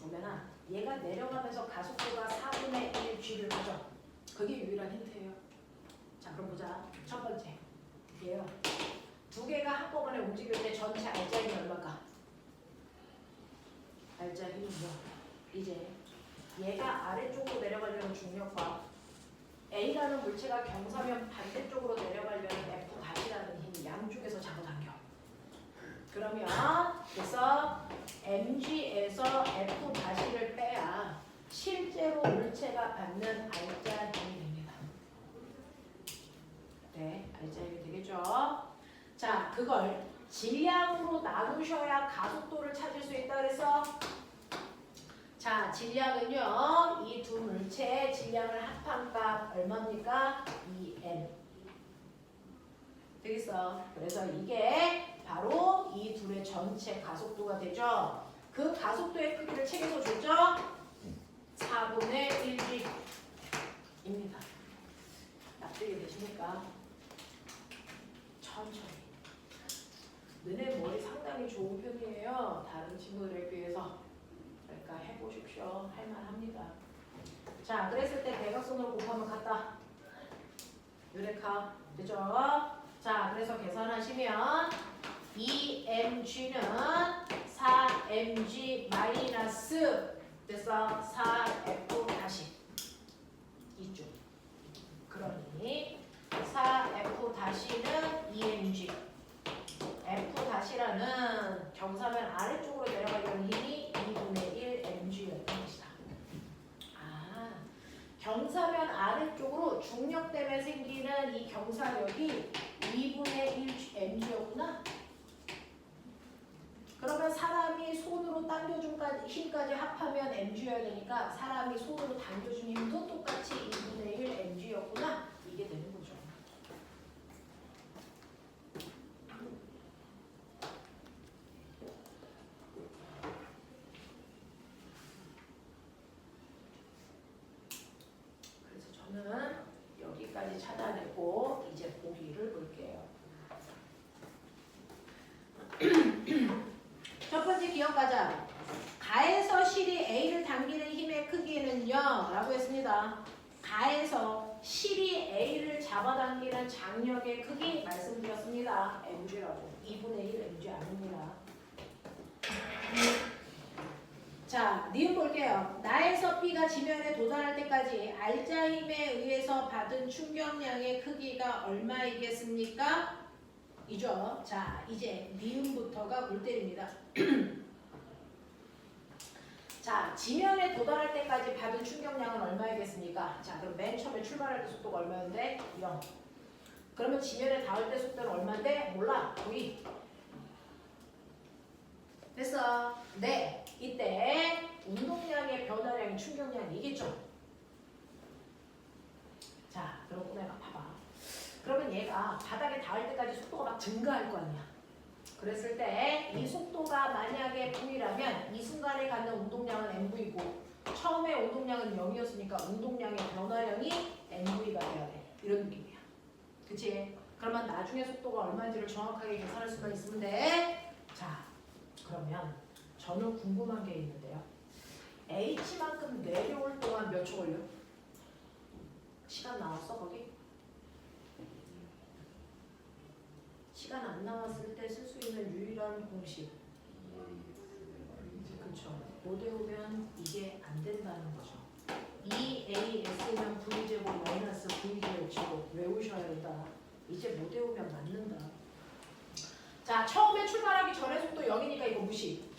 보면은 얘가 내려가면서 가속도가 4분의 1 G를 하죠. 그게 유일한 힌트예요. 자, 그럼 보자. 첫 번째. 얘요. 두 개가 한꺼번에 움직일 때 전체 알짜 힘이 얼마일까? 알짜 힘이 뭐? 이제 얘가 아래쪽으로 내려가려는 중력과 A라는 물체가 경사면 반대쪽으로 내려가려는 F'라는 힘이 양쪽에서 잡아당겨. 그러면 그래서 mg에서 F'를 빼야 실제로 물체가 받는 알짜 힘이 됩니다. 네, 알짜 힘이 되겠죠? 자, 그걸 질량으로 나누셔야 가속도를 찾을 수 있다 그래서 자, 질량은요. 이 두 물체의 질량을 합한 값 얼마입니까? 2m. 되겠어? 그래서 이게 바로 이 둘의 전체 가속도가 되죠. 그 가속도의 크기를 책에서 줬죠? 4분의 1g입니다. 납득이 되십니까? 천천히. 너네 머리 상당히 좋은 편이에요. 다른 친구들에 비해서. 그러니까 해보십시오. 할만합니다. 자, 그랬을 때 대각선으로 곱하면 같다. 유레카. 되죠? 자, 그래서 계산하시면 2mg는 4mg 마이너스 됐어? 4f 다시 이쪽. 그러니 4f 다시는 2mg f 다시라는 경사면 아래쪽으로 내려가려는 힘이 2분의 1 mg였던 것이다. 아, 경사면 아래쪽으로 중력 때문에 생기는 이 경사력이 2분의 1 mg였구나. 그러면 사람이 손으로 당겨준 힘까지 합하면 mg여야 되니까 사람이 손으로 당겨준 힘도 똑같이 2분의 1 mg였구나. 이게 되는 거죠. 그래서 저는 여기까지 찾아내고 이제 보기를 볼게요. 첫 번째 기억하자. 가에서 실이 A를 당기는 힘의 크기는요 라고 했습니다. 가에서 실이 A를 잡아당기는 장력의 크기 말씀드렸습니다. mg라고. 2분의 1 mg 아닙니다. 자, 니은 볼게요. 나에서 B가 지면에 도달할 때까지 알짜 힘에 의해서 받은 충격량의 크기가 얼마이겠습니까? 이죠. 자, 이제 니은부터가 골 때립니다. 자, 지면에 도달할 때까지 받은 충격량은 얼마이겠습니까? 자, 그럼 맨 처음에 출발할 때 속도가 얼마였는데? 0. 그러면 지면에 닿을 때 속도는 얼마인데? 몰라. 9. 됐어. 네. 이때 운동량의 변화량이 충격량이겠죠. 자, 그럼 꼬매가 봐봐. 그러면 얘가 바닥에 닿을 때까지 속도가 막 증가할 거 아니야. 그랬을 때 이 속도가 만약에 V라면 이 순간에 갖는 운동량은 mv고 처음에 운동량은 0이었으니까 운동량의 변화량이 mv가 돼야 돼. 이런 느낌이야. 그치? 그러면 나중에 속도가 얼마인지를 정확하게 계산할 수가 있으면 돼. 자, 그러면 저는 궁금한 게 있는데요. h만큼 내려올 동안 몇 초 걸려? 시간 나왔어 거기? 시간 안 나왔을 때 쓸 수 있는 유일한 공식. 그렇죠. 못 외우면 이게 안 된다는 거죠. 2AS면 V제곱 마이너스 V제곱 외우셔야 된다. 이제 못 외우면 맞는다. 자, 처음에 출발하기 전에 속도 0이니까 이거 무시.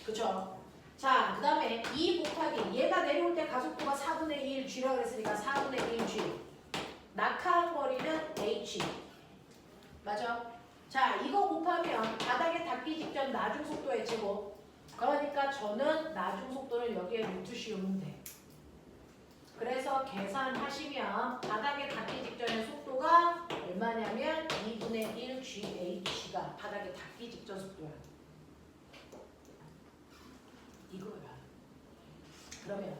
그쵸? 자, 그 다음에 2 곱하기 얘가 내려올 때 가속도가 4분의 1 G라고 했으니까 4분의 1 G. 낙하한 거리는 H. 맞아? 자, 이거 곱하면 바닥에 닿기 직전 나중 속도의 제곱. 그러니까 저는 나중 속도를 여기에 루트 씌우면 돼. 그래서 계산하시면 바닥에 닿기 직전의 속도가 얼마냐면 2분의 1 GH가 바닥에 닿기 직전 속도야. 이거야. 그러면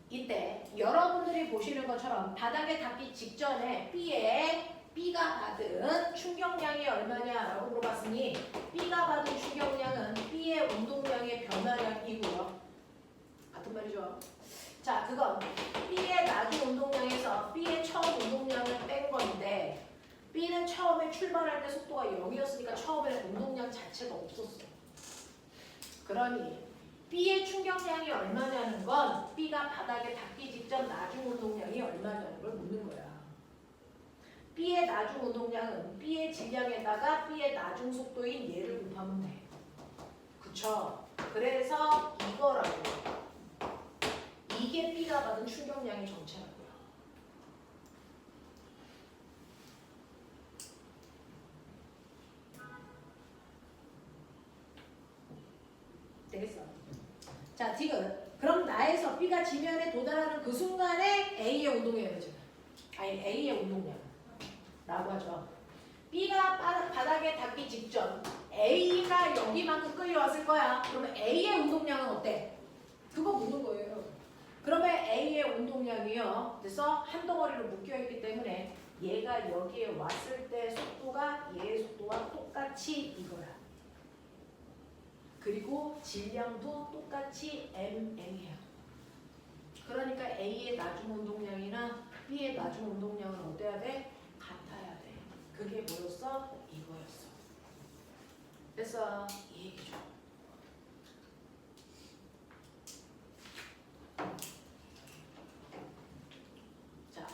이때 여러분들이 보시는 것처럼 바닥에 닿기 직전에 B가 받은 충격량이 얼마냐라고 물어봤으니 B가 받은 충격량은 B의 운동량의 변화량이고요. 같은 말이죠. 자, 그건 B의 나중 운동량에서 B의 처음 운동량을 뺀 건데 B는 처음에 출발할 때 속도가 0이었으니까 처음에는 운동량 자체가 없었어. 그러니 B의 충격량이 얼마냐는 건 B가 바닥에 닿기 직전 나중 운동량이 얼마냐는 걸 묻는 거야. B의 나중 운동량은 B의 질량에다가 B의 나중 속도인 얘를 곱하면 돼. 그쵸? 그래서 이거라고. 이게 B가 받은 충격량의 정체라고요. 되겠어? 자, 지금 그럼 나에서 B가 지면에 도달하는 그 순간에 A의 운동량이에요. 아니, A의 운동량. 라고 하죠. B가 바닥에 닿기 직전 A가 여기만큼 끌려왔을 거야. 그러면 A의 운동량은 어때? 그거 묻는 거예요. 그러면 A의 운동량이요. 그래서 한 덩어리로 묶여있기 때문에 얘가 여기에 왔을 때 속도가 얘의 속도와 똑같이 이거야. 그리고 질량도 똑같이 mm이에요. 그러니까 A의 나중 운동량이나 B의 나중 운동량은 어때야 돼? 같아야 돼. 그게 뭐였어? 이거였어. 그래서 이 얘기죠. 자,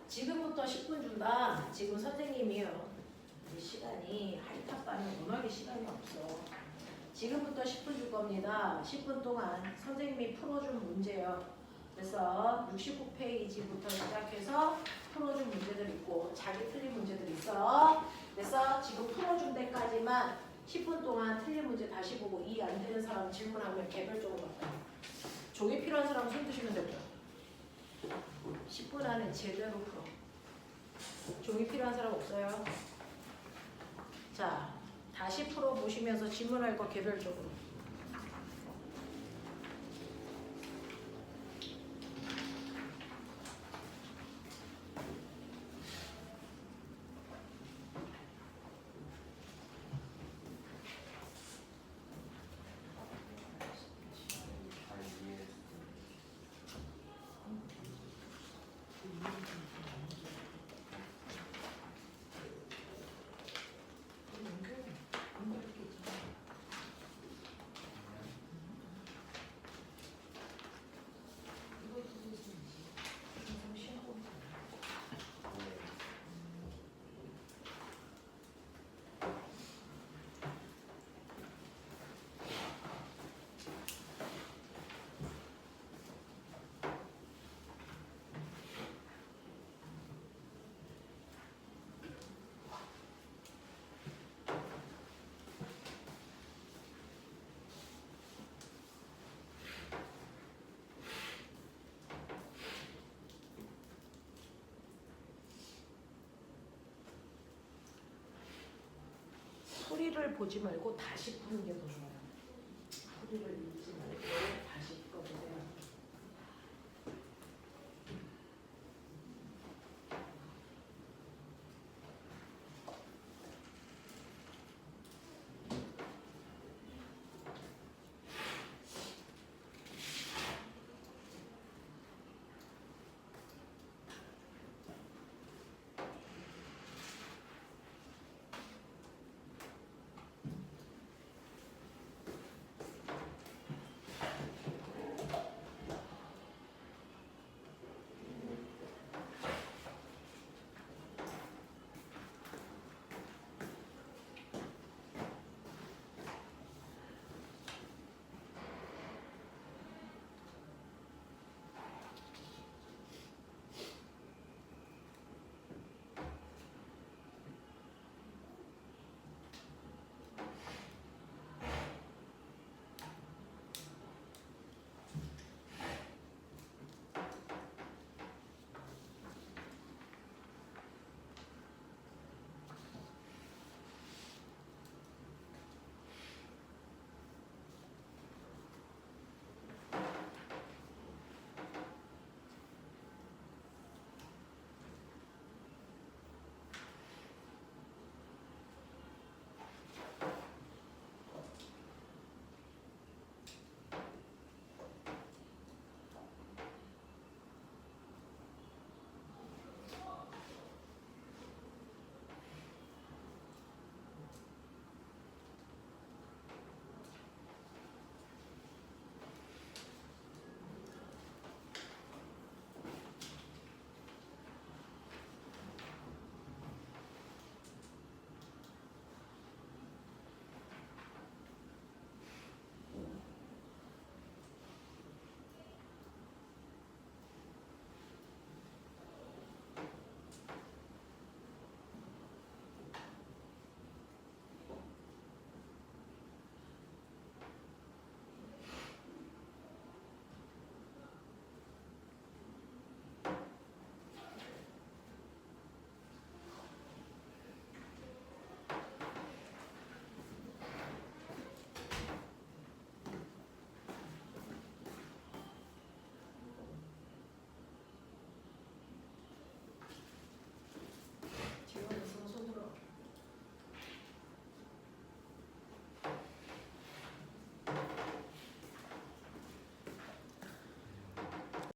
지금부터 10분 준다. 지금 선생님이요. 우리 시간이 하이탑반은 워낙에 시간이 없어. 지금부터 10분 줄 겁니다. 10분 동안 선생님이 풀어준 문제요. 그래서 69페이지부터 시작해서 풀어준 문제들 있고 자기 틀린 문제들 있어. 그래서 지금 풀어준 데까지만 10분 동안 틀린 문제 다시 보고 이해 안 되는 사람 질문하면 개별적으로 받아요. 종이 필요한 사람 손 드시면 되고요. 10분 안에 제대로 풀어. 종이 필요한 사람 없어요? 자, 다시 풀어보시면서 질문할 거 개별적으로. 잘 이해했어. 소리를 보지 말고 다시 푸는 게 더 좋아요. 소리를